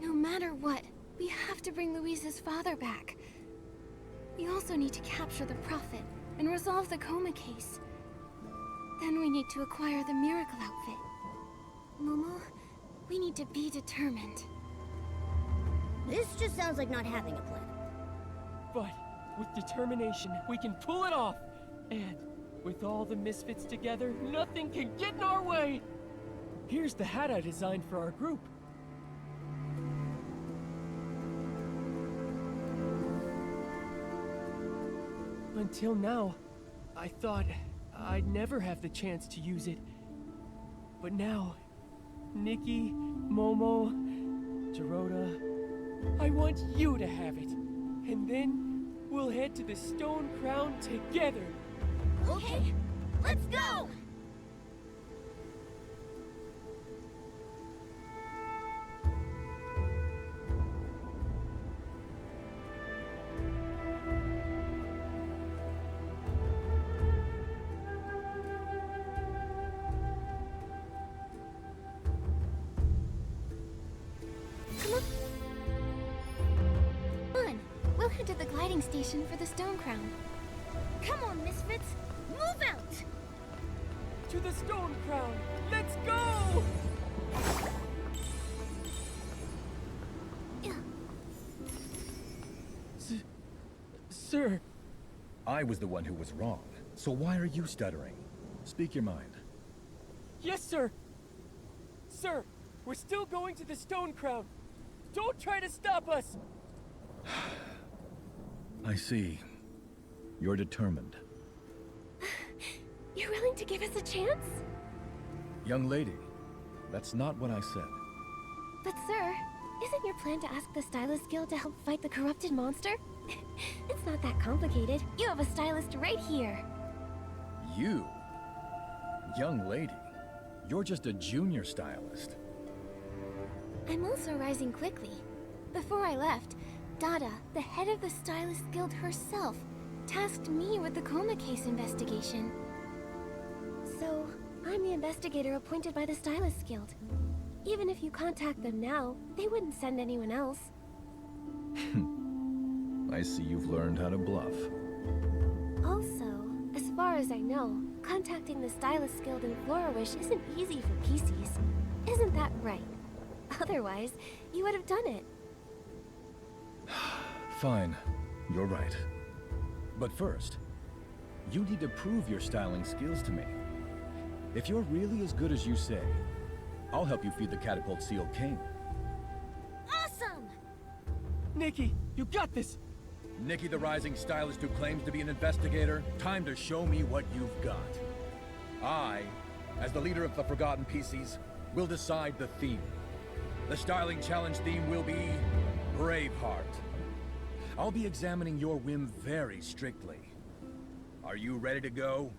No matter what, we have to bring Louise's father back. We also need to capture the Prophet and resolve the coma case. Then we need to acquire the miracle outfit. Momo, we need to be determined. This just sounds like not having a plan. But with determination, we can pull it off. And with all the misfits together, nothing can get in our way. Here's the hat I designed for our group. Until now, I thought I'd never have the chance to use it. But now, Nikki, Momo, Dorota, I want you to have it. And then we'll head to the Stone Crown together. Okay, let's go! We'll head to the gliding station for the Stone Crown. Come on, Misfits! Move out! To the Stone Crown! Let's go! Sir. I was the one who was wrong, so why are you stuttering? Speak your mind. Yes, sir! Sir, we're still going to the Stone Crown. Don't try to stop us! I see. You're determined. You're willing to give us a chance? Young lady, that's not what I said. But sir, isn't your plan to ask the Stylist Guild to help fight the corrupted monster? It's not that complicated. You have a stylist right here. You? Young lady, you're just a junior stylist. I'm also rising quickly. Before I left, Dada, the head of the Stylist Guild herself, tasked me with the coma case investigation. So, I'm the investigator appointed by the Stylist Guild. Even if you contact them now, they wouldn't send anyone else. I see you've learned how to bluff. Also, as far as I know, contacting the Stylist Guild in Florawish isn't easy for PCs. Isn't that right? Otherwise, you would have done it. Fine, you're right. But first, you need to prove your styling skills to me. If you're really as good as you say, I'll help you feed the Catapult Seal King. Awesome! Nikki, you got this! Nikki the rising stylist who claims to be an investigator, time to show me what you've got. I, as the leader of the Forgotten PCs, will decide the theme. The styling challenge theme will be Braveheart. I'll be examining your whim very strictly. Are you ready to go?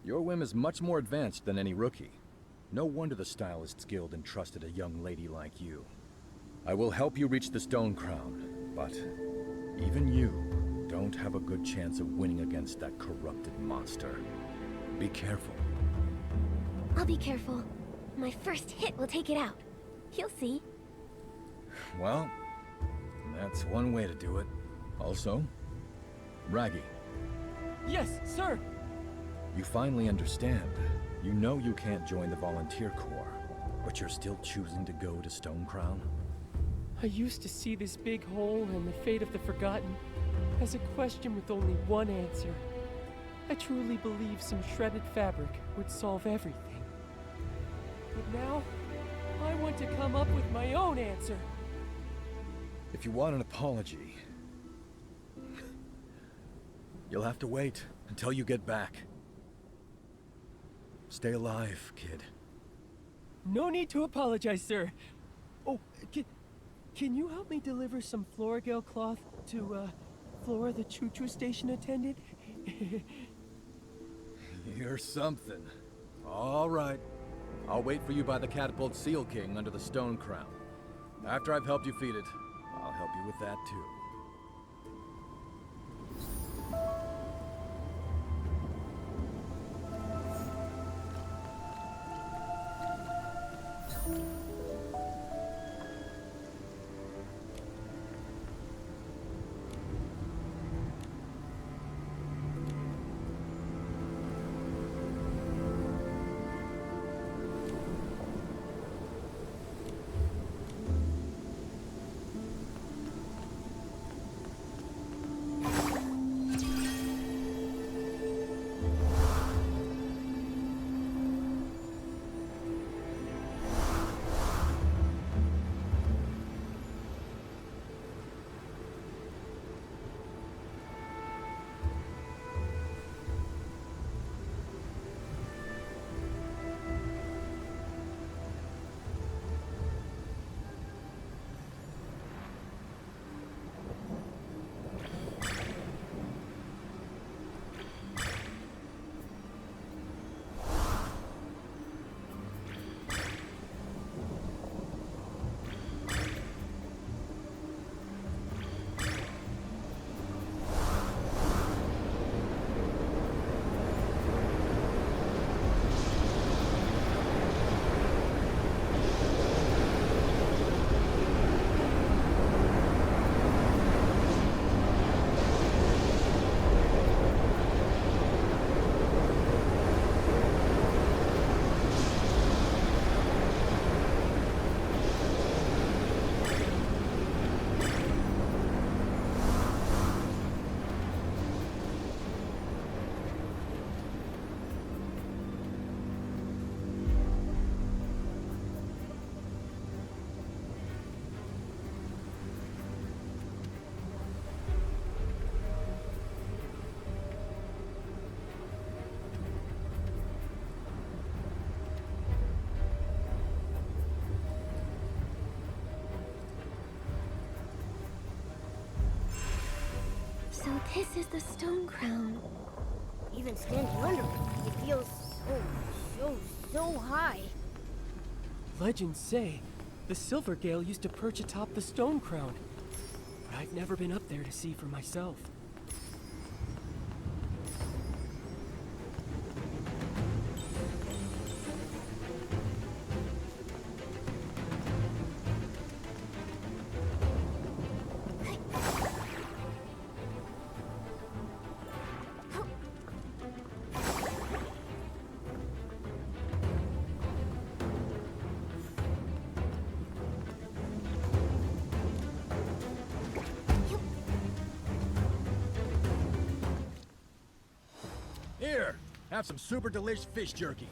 Your whim is much more advanced than any rookie. No wonder the Stylists Guild entrusted a young lady like you. I will help you reach the Stone Crown, but even you don't have a good chance of winning against that corrupted monster. Be careful. I'll be careful. My first hit will take it out. You'll see. Well, that's one way to do it. Also, Raggy, Yes, sir! you finally understand. You know you can't join the Volunteer Corps, but you're still choosing to go to Stone Crown? I used to see this big hole and the fate of the Forgotten as a question with only one answer. I truly believe some shredded fabric would solve everything. But now, I want to come up with my own answer. If you want an apology, you'll have to wait until you get back. Stay alive, kid. No need to apologize, sir. Oh, can you help me deliver some Floragale cloth to, Flora the choo-choo station attendant? You're something. All right. I'll wait for you by the Catapult Seal King under the Stone Crown. After I've helped you feed it, I'll help you with that too. So this is the Stone Crown. Even standing under it, it feels so high. Legends say the Silvergale used to perch atop the Stone Crown, but I've never been up there to see for myself. Here, have some super delish fish jerky.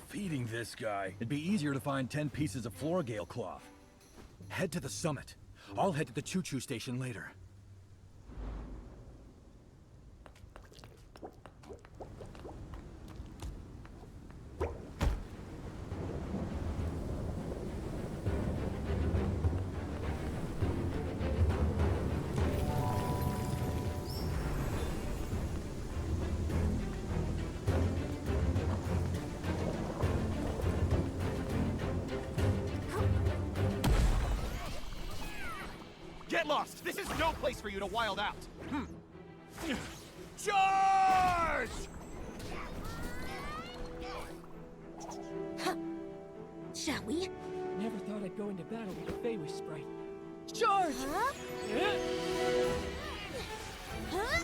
Feeding this guy. It'd be easier to find 10 pieces of Floragale cloth. Head to the summit. I'll head to the choo-choo station later. Get lost! This is no place for you to wild out! Charge! Shall we? Never thought I'd go into battle with a Feywish sprite. Charge! Huh? Huh?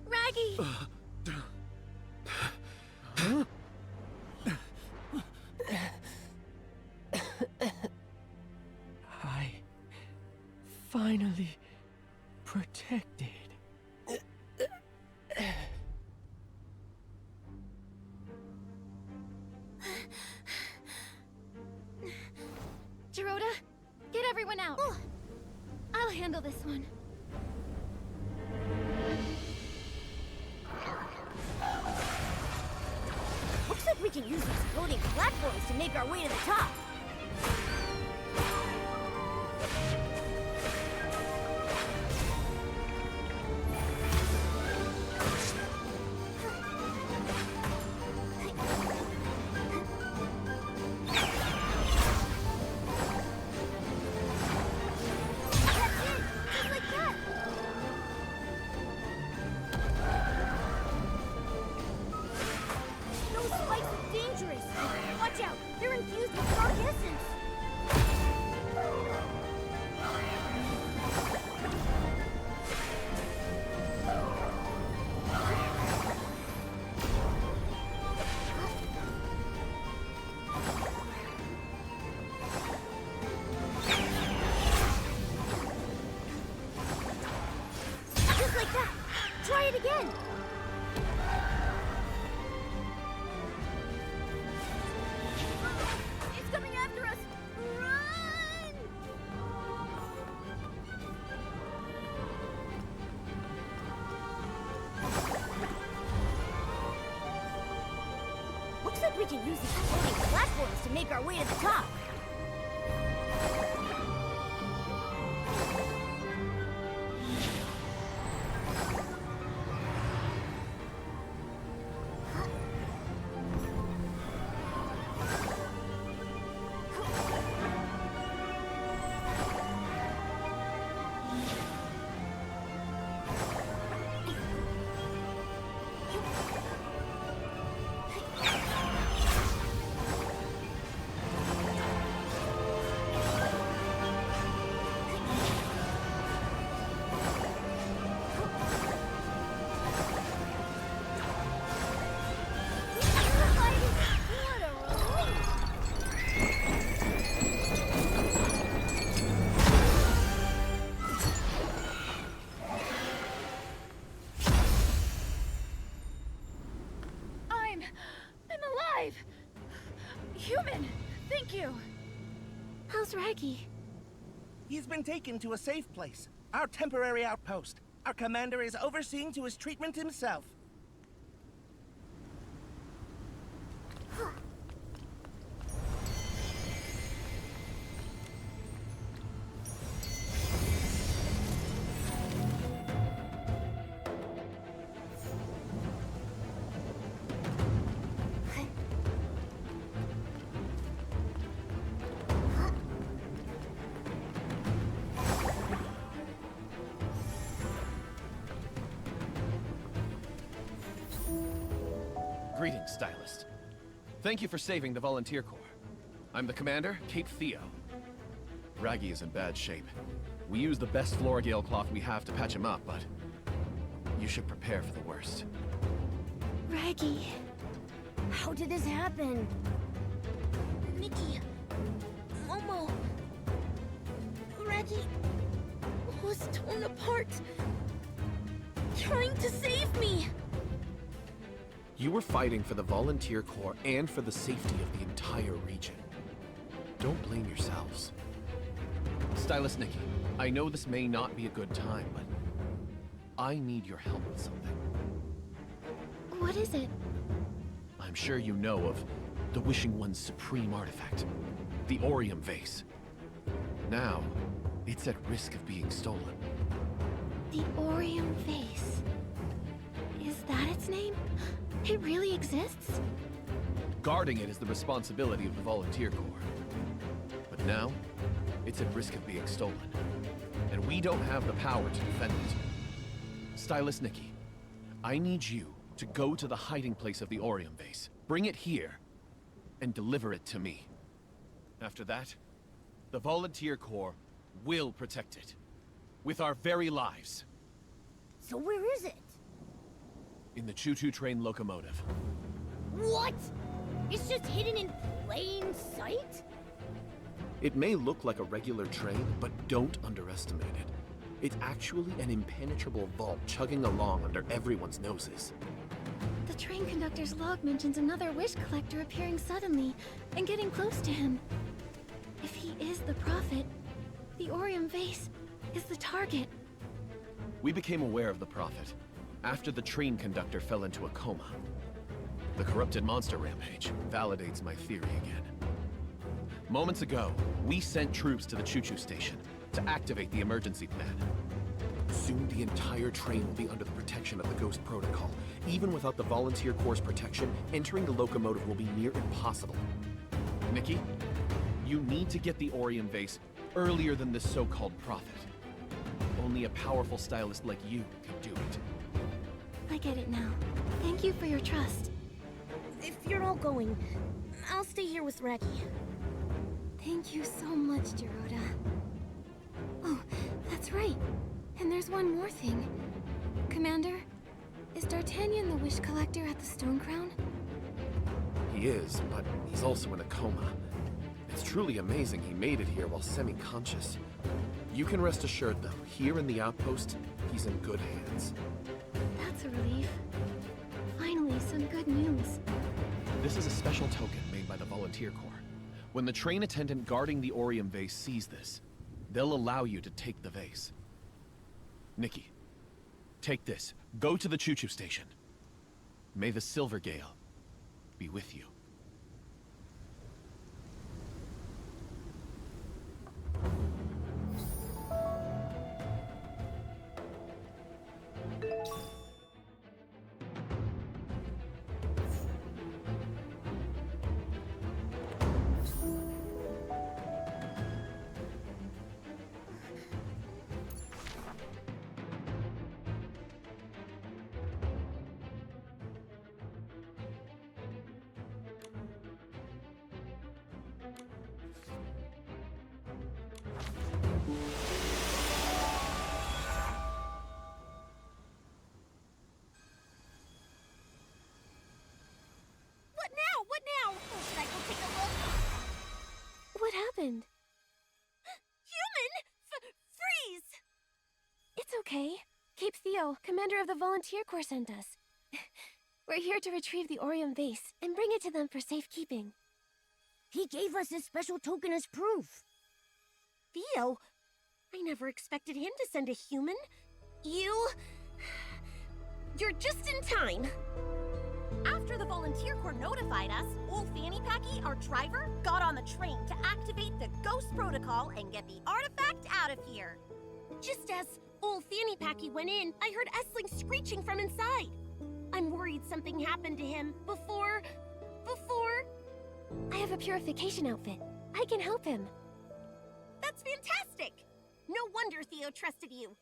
Raggy! I finally protected. Gerota, get everyone out. I'll handle this one. Looks like we can use these floating platforms to make our way to the top. We can use these floating platforms to make our way to the top. Human! Thank you! How's Raggy? He's been taken to a safe place. Our temporary outpost. Our commander is overseeing to his treatment himself. Greetings, Stylist. Thank you for saving the Volunteer Corps. I'm the commander, Cape Theo. Raggy is in bad shape. We use the best Floragale cloth we have to patch him up, but you should prepare for the worst. Raggy. How did this happen? Nikki. Momo. Raggy was torn apart. Trying to save me. You were fighting for the Volunteer Corps and for the safety of the entire region. don't blame yourselves. Stylist Nikki, I know this may not be a good time, but I need your help with something. What is it? I'm sure you know of the Wishing One's supreme artifact, the Orium Vase. Now, it's at risk of being stolen. The Orium Vase. Is that its name? It really exists? Guarding it is the responsibility of the Volunteer Corps. But now, it's at risk of being stolen. And we don't have the power to defend it. Stylist Nikki, I need you to go to the hiding place of the Orium Vase, bring it here, and deliver it to me. After that, the Volunteer Corps will protect it. With our very lives. So where is it? In the choo-choo train locomotive. What? It's just hidden in plain sight? It may look like a regular train, but don't underestimate it. It's actually an impenetrable vault chugging along under everyone's noses. The train conductor's log mentions another wish collector appearing suddenly and getting close to him. If he is the prophet, the Orium Vase is the target. We became aware of the prophet after the train conductor fell into a coma. The corrupted monster rampage validates my theory again. Moments ago, we sent troops to the choo-choo station to activate the emergency plan. Soon the entire train will be under the protection of the Ghost Protocol. Even without the Volunteer Corps' protection, entering the locomotive will be near impossible. Nikki, you need to get the Orium Vase earlier than this so-called prophet. Only a powerful stylist like you can do it. I get it now. Thank you for your trust. If you're all going, I'll stay here with Raggy. Thank you so much, Dorota. Oh, that's right. And there's one more thing. Commander, is D'Artagnan the Wish Collector at the Stone Crown? He is, but he's also in a coma. It's truly amazing he made it here while semi-conscious. You can rest assured, though, here in the outpost, he's in good hands. That's a relief. Finally, some good news. This is a special token made by the Volunteer Corps. When the train attendant guarding the Orium Vase sees this, they'll allow you to take the vase. Nikki, take this. Go to the choo-choo station. May the Silver Gale be with you. What now? Oh, should I go take a look? What happened? Human! Freeze! It's okay. Cape Theo, commander of the Volunteer Corps, sent us. We're here to retrieve the Orium Vase and bring it to them for safekeeping. He gave us this special token as proof. Theo? I never expected him to send a human. You're just in time. After the Volunteer Corps notified us, old Fanny Packy, our driver, got on the train to activate the Ghost Protocol and get the artifact out of here. Just as old Fanny Packy went in, I heard Essling screeching from inside. I'm worried something happened to him before... I have a purification outfit. I can help him. That's fantastic! No wonder Theo trusted you.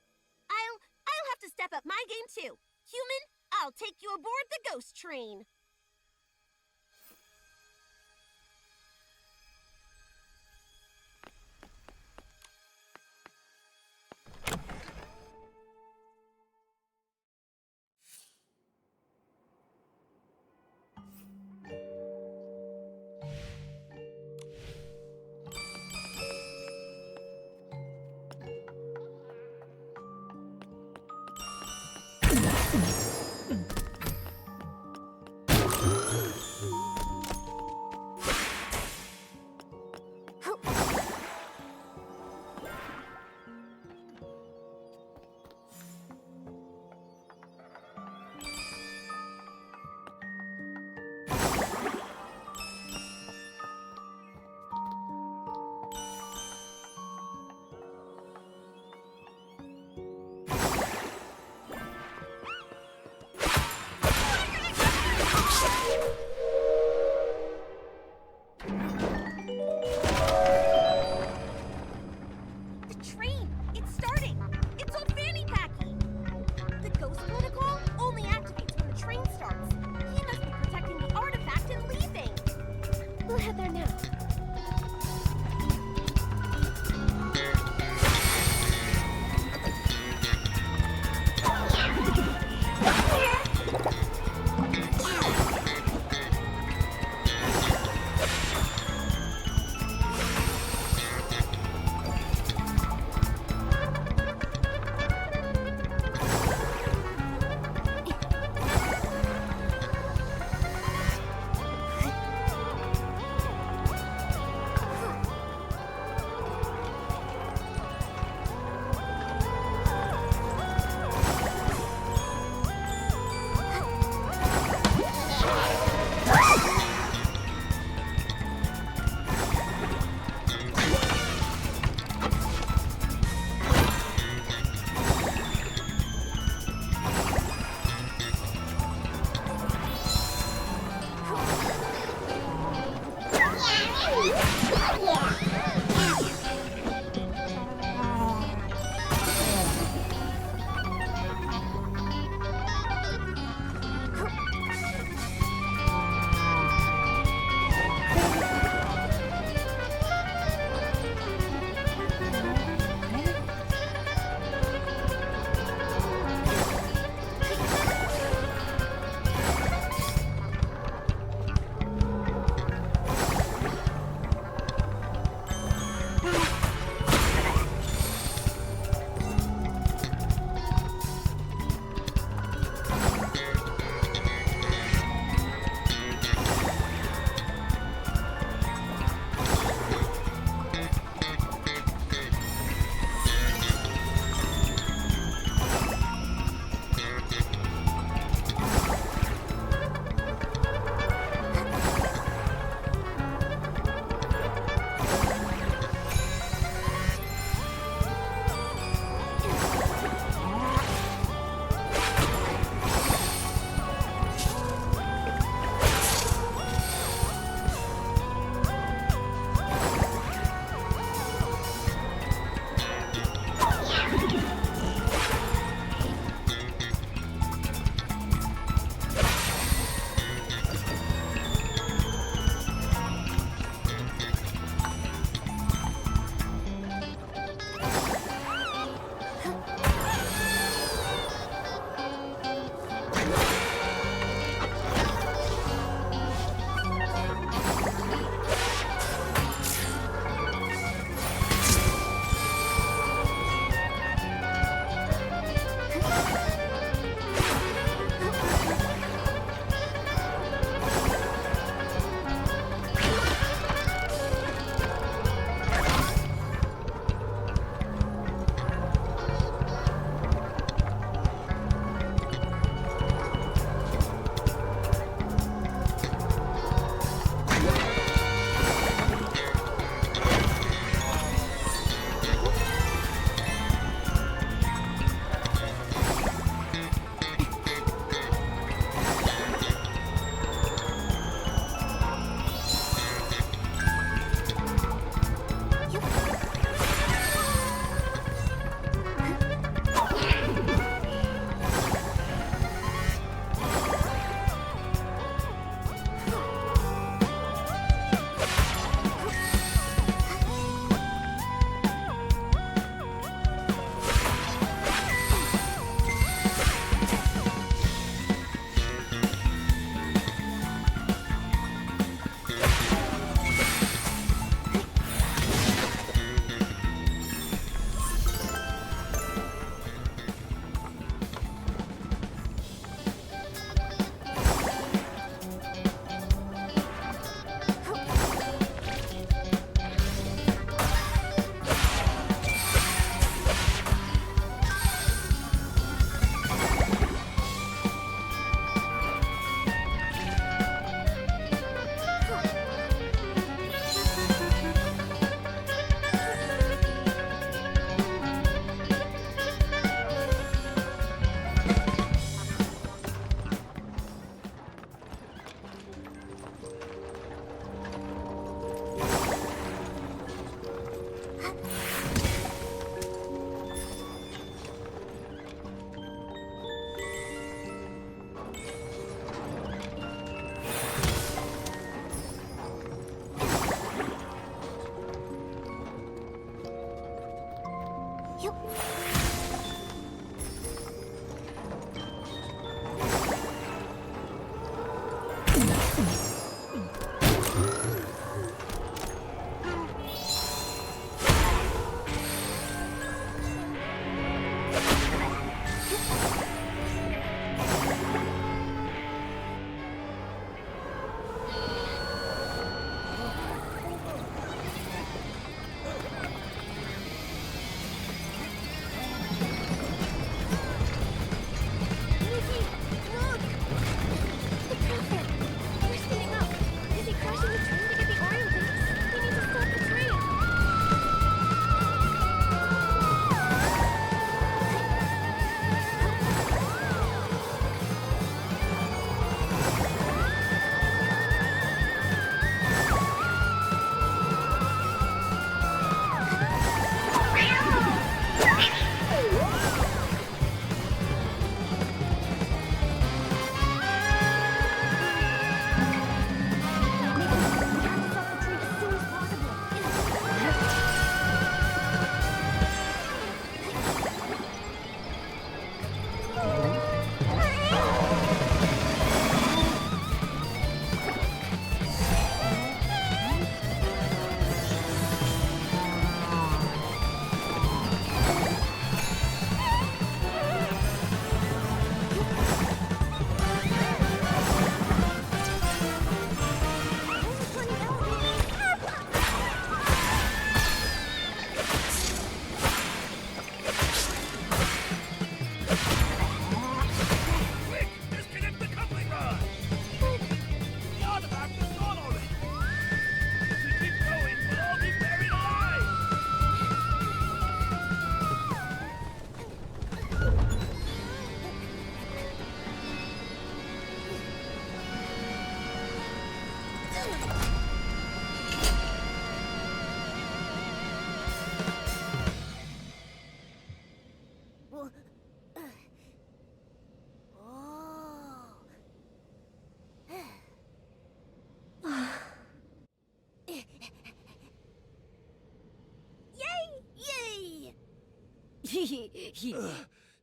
I'll have to step up my game too. Human, I'll take you aboard the ghost train.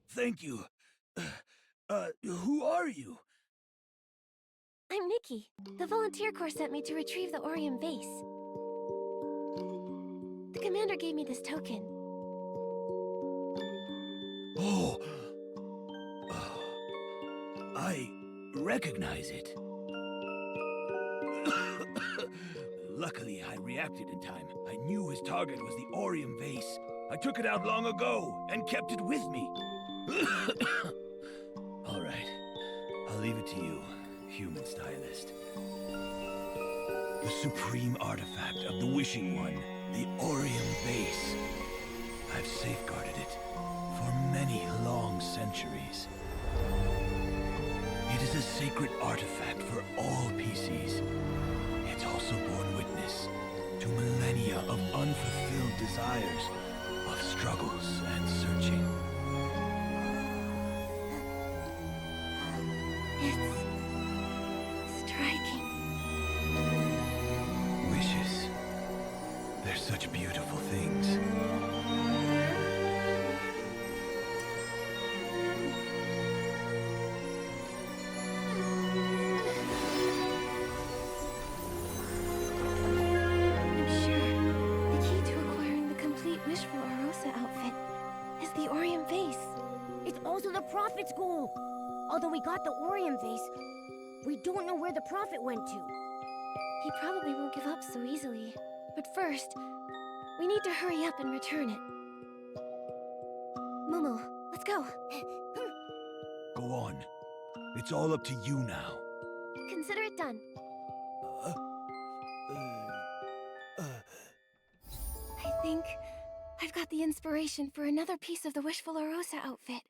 Thank you. Who are you? I'm Nikki. The Volunteer Corps sent me to retrieve the Orium vase. The commander gave me this token. Oh. I recognize it. Luckily, I reacted in time. I knew his target was the Orium vase. I took it out long ago and kept it with me. All right. I'll leave it to you, human stylist. The supreme artifact of the Wishing One, the Orium vase. I've safeguarded it for many long centuries. It is a sacred artifact for all PCs. It's also borne witness to millennia of unfulfilled desires, of struggles and searching. It's striking. Wishes. They're such beautiful things. Prophet's goal! Although we got the Orium vase, we don't know where the Prophet went to. He probably won't give up so easily. But first, we need to hurry up and return it. Momo, let's go. Go on. It's all up to you now. Consider it done. I think I've got the inspiration for another piece of the Wishful Arosa outfit.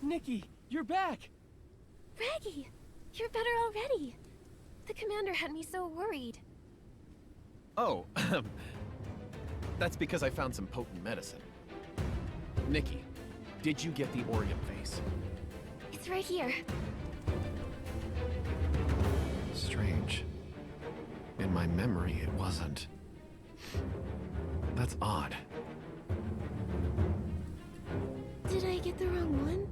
Nikki, you're back! Raggy, you're better already. The commander had me so worried. Oh, that's because I found some potent medicine. Nikki, did you get the Orium vase? It's right here. Strange. In my memory, it wasn't. That's odd. Did I get the wrong one?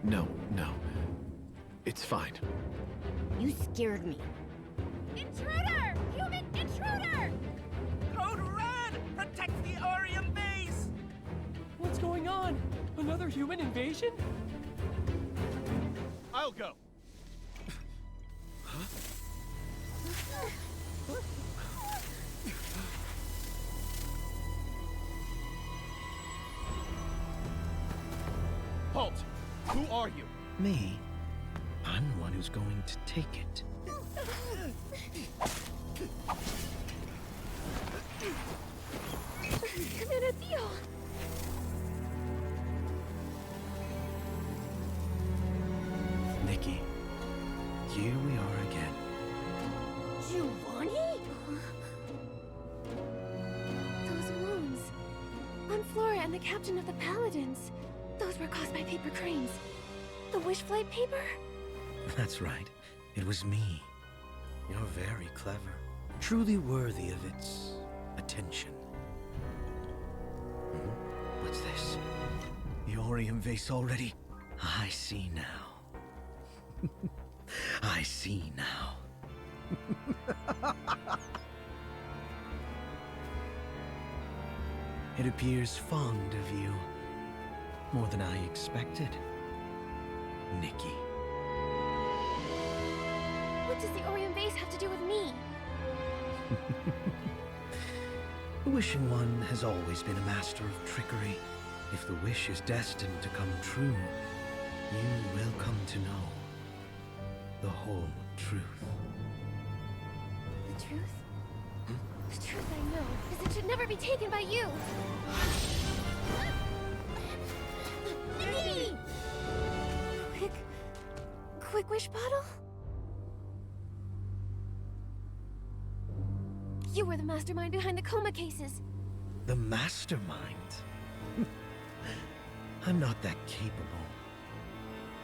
No. It's fine. You scared me. Intruder! Human intruder! Code Red protects the Orium base! What's going on? Another human invasion? I'll go. Halt! Who are you? Me? I'm the one who's going to take it. Commander Theo! Nikki, here we are again. Giovanni? Those wounds. On Flora and the captain of the Paladins. Those were caused by paper cranes. The wish flight paper? That's right. It was me. You're very clever. Truly worthy of its attention. What's this? The Orium vase already? I see now. I see now. It appears fond of you. More than I expected. Nikki. What does the Orium vase have to do with me? The Wishing One has always been a master of trickery. If the wish is destined to come true, you will come to know the whole truth. The truth? The truth I know is it should never be taken by you. Nikki! Quick wish bottle? You were the mastermind behind the coma cases. The mastermind? I'm not that capable.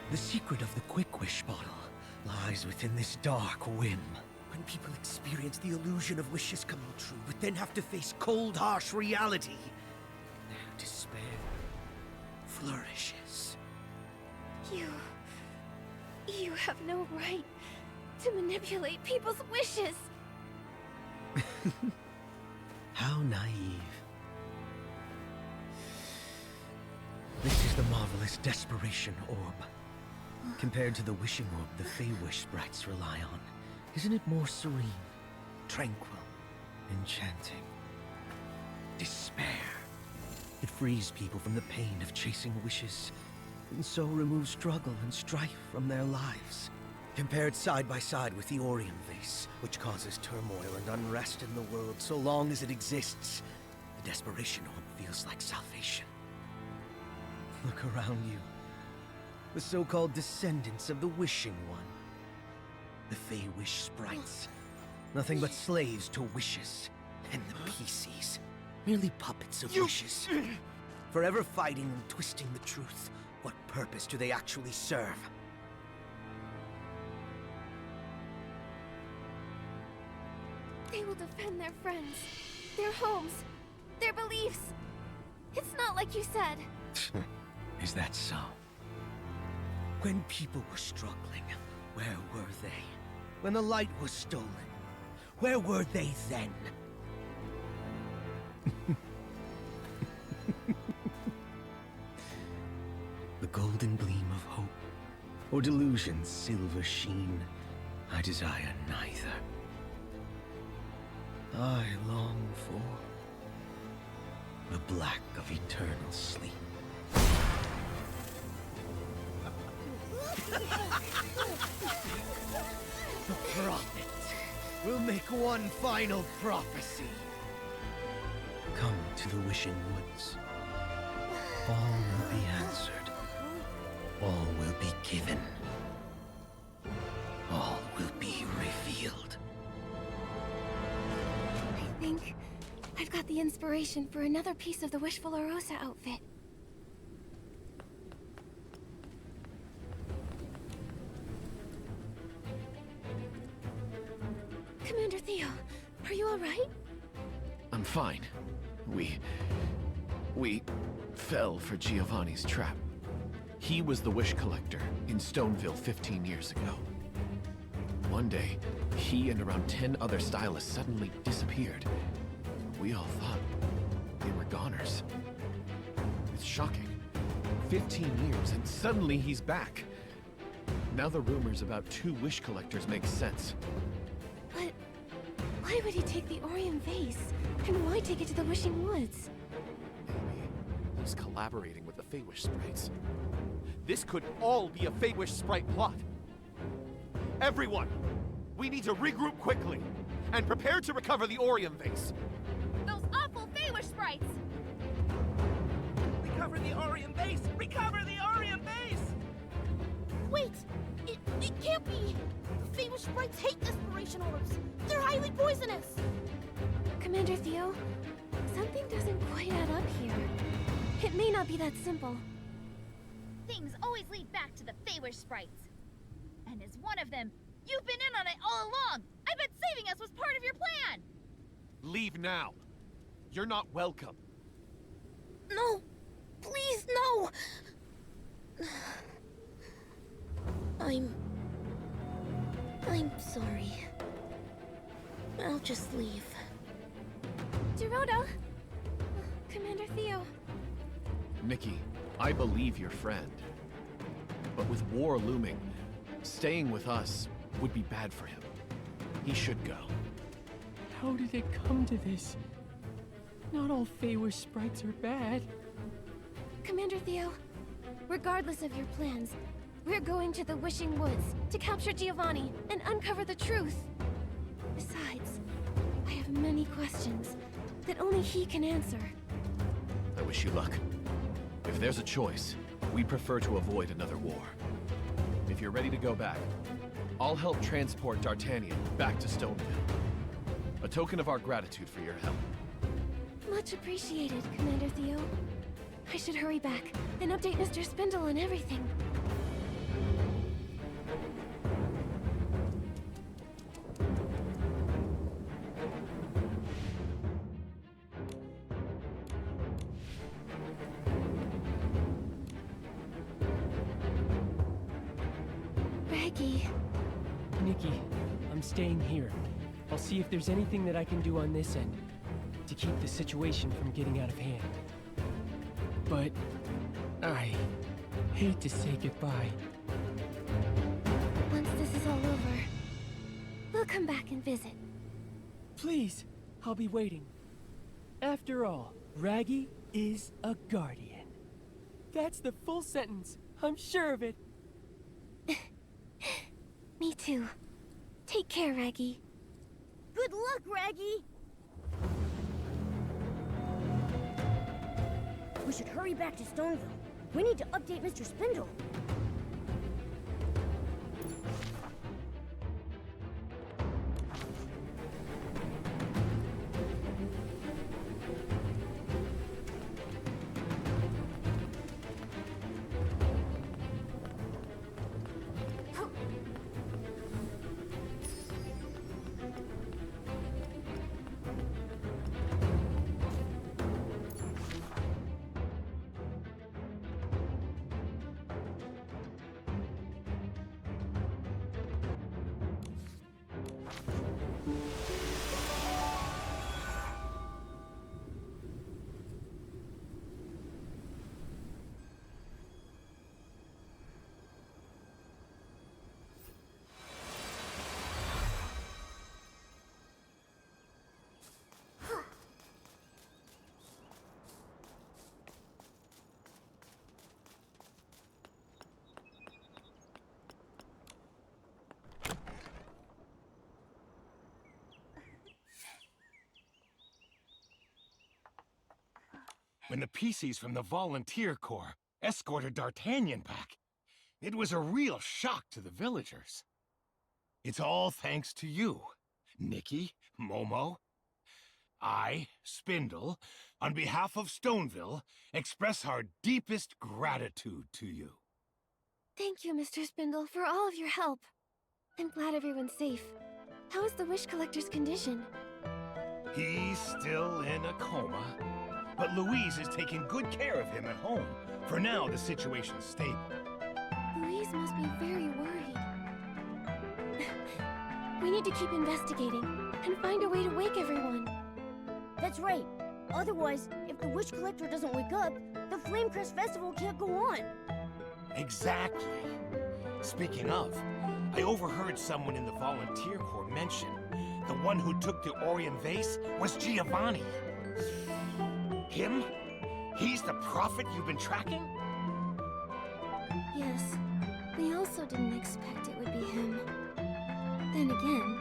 The secret of the Quick Wish bottle lies within this dark whim. When people experience the illusion of wishes coming true, but then have to face cold, harsh reality, their despair flourishes. You have no right to manipulate people's wishes. How naive. This is the marvelous Desperation Orb. Compared to the Wishing Orb the Fey-Wish sprites rely on, isn't it more serene, tranquil, enchanting? Despair. It frees people from the pain of chasing wishes, and so removes struggle and strife from their lives. Compared side by side with the Orium vase, which causes turmoil and unrest in the world so long as it exists, the Desperation Orb feels like salvation. Look around you. The so-called descendants of the Wishing One. The Fey-Wish sprites. Nothing but slaves to wishes. And the PCs. Merely puppets of wishes. Forever fighting and twisting the truth. What purpose do they actually serve? They will defend their friends, their homes, their beliefs. It's not like you said. Is that so? When people were struggling, where were they? When the light was stolen, where were they then? The golden gleam of hope, or delusion's silver sheen, I desire neither. I long for the black of eternal sleep. The prophet will make one final prophecy. Come to the Wishing Woods. All will be answered. All will be given. All will be revealed. I think I've got the inspiration for another piece of the Wishful Rosa outfit. Commander Theo, are you all right? I'm fine. We fell for Giovanni's trap. He was the wish collector in Stoneville 15 years ago. One day, he and around 10 other stylists suddenly disappeared. We all thought they were goners. It's shocking. 15 years, and suddenly he's back. Now the rumors about 2 wish collectors make sense. But why would he take the Orium vase? And why take it to the Wishing Woods? Maybe he's collaborating with the Feywish sprites. This could all be a Feywish sprite plot. Everyone, we need to regroup quickly and prepare to recover the Orium vase. Those awful Feywish sprites! Recover the Orium base! Recover the Orium base! Wait! It can't be! The Feywish sprites hate desperation orbs! They're highly poisonous! Commander Theo, something doesn't quite add up here. It may not be that simple. Things always lead back to the Feywish sprites. And as one of them, you've been in on it all along! I bet saving us was part of your plan! Leave now. You're not welcome. No! Please, no! I'm sorry. I'll just leave. Gerudo! Commander Theo. Nikki, I believe your friend. But with war looming, staying with us would be bad for him. He should go. How did it come to this? Not all Feywish sprites are bad. Commander Theo, regardless of your plans, we're going to the Wishing Woods to capture Giovanni and uncover the truth. Besides, I have many questions that only he can answer. I wish you luck. If there's a choice, we prefer to avoid another war. If you're ready to go back, I'll help transport D'Artagnan back to Stoneville. A token of our gratitude for your help. Much appreciated, Commander Theo. I should hurry back and update Mr. Spindle on everything. Reggie. Nikki, I'm staying here. I'll see if there's anything that I can do on this end to keep the situation from getting out of hand. But I hate to say goodbye. Once this is all over, we'll come back and visit. Please, I'll be waiting. After all, Raggy is a guardian. That's the full sentence. I'm sure of it. Me too. Take care, Raggy. Good luck, Raggy! We should hurry back to Stoneville. We need to update Mr. Spindle. When the PCs from the Volunteer Corps escorted D'Artagnan back, it was a real shock to the villagers. It's all thanks to you, Nikki, Momo. I, Spindle, on behalf of Stoneville, express our deepest gratitude to you. Thank you, Mr. Spindle, for all of your help. I'm glad everyone's safe. How is the Wish Collector's condition? He's still in a coma, but Louise is taking good care of him at home. For now, the situation's stable. Louise must be very worried. We need to keep investigating and find a way to wake everyone. That's right. Otherwise, if the Wish Collector doesn't wake up, the Flamecrest Festival can't go on. Exactly. Speaking of, I overheard someone in the Volunteer Corps mention the one who took the Orion vase was Giovanni. Him? He's the prophet you've been tracking? Yes. We also didn't expect it would be him. Then again,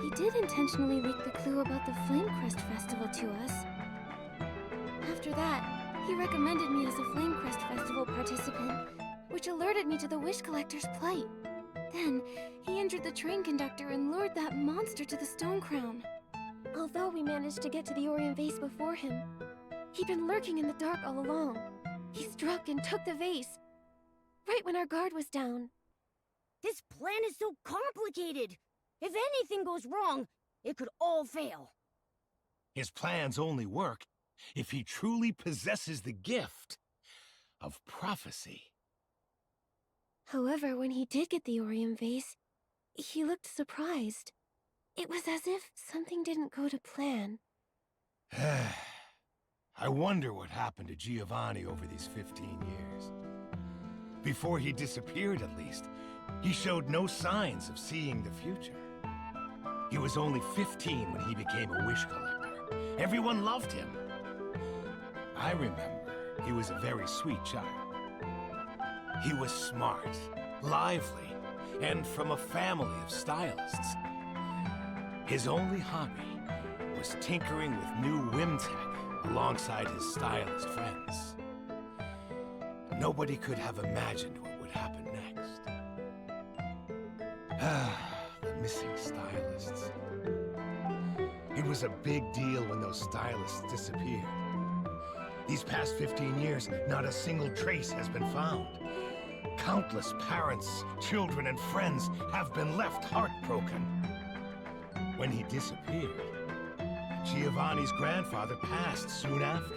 he did intentionally leak the clue about the Flamecrest Festival to us. After that, he recommended me as a Flamecrest Festival participant, which alerted me to the Wish Collector's plight. Then, he injured the train conductor and lured that monster to the Stone Crown. Although we managed to get to the Orion vase before him, he'd been lurking in the dark all along. He struck and took the vase, right when our guard was down. This plan is so complicated. If anything goes wrong, it could all fail. His plans only work if he truly possesses the gift. of prophecy. However, when he did get the Orium vase, he looked surprised. It was as if something didn't go to plan. I wonder what happened to Giovanni over these 15 years. Before he disappeared, at least, he showed no signs of seeing the future. He was only 15 when he became a wish collector. Everyone loved him. I remember he was a very sweet child. He was smart, lively, and from a family of stylists. His only hobby was tinkering with new whim tech alongside his stylist friends. Nobody could have imagined what would happen next. The missing stylists. It was a big deal when those stylists disappeared. These past 15 years, not a single trace has been found. Countless parents, children, and friends have been left heartbroken. When he disappeared, Giovanni's grandfather passed soon after.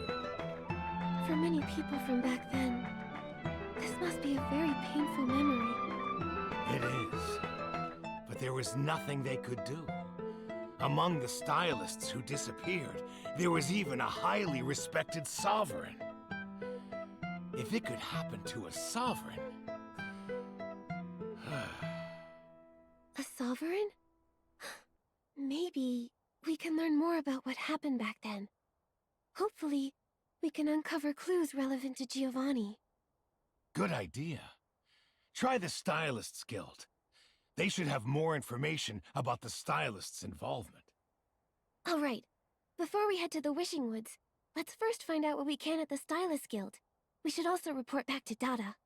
For many people from back then, this must be a very painful memory. It is. But there was nothing they could do. Among the stylists who disappeared, there was even a highly respected sovereign. If it could happen to a sovereign... A sovereign? Maybe we can learn more about what happened back then. Hopefully, we can uncover clues relevant to Giovanni. Good idea. Try the Stylists Guild. They should have more information about the stylists' involvement. All right. Before we head to the Wishing Woods, let's first find out what we can at the Stylist Guild. We should also report back to Dada.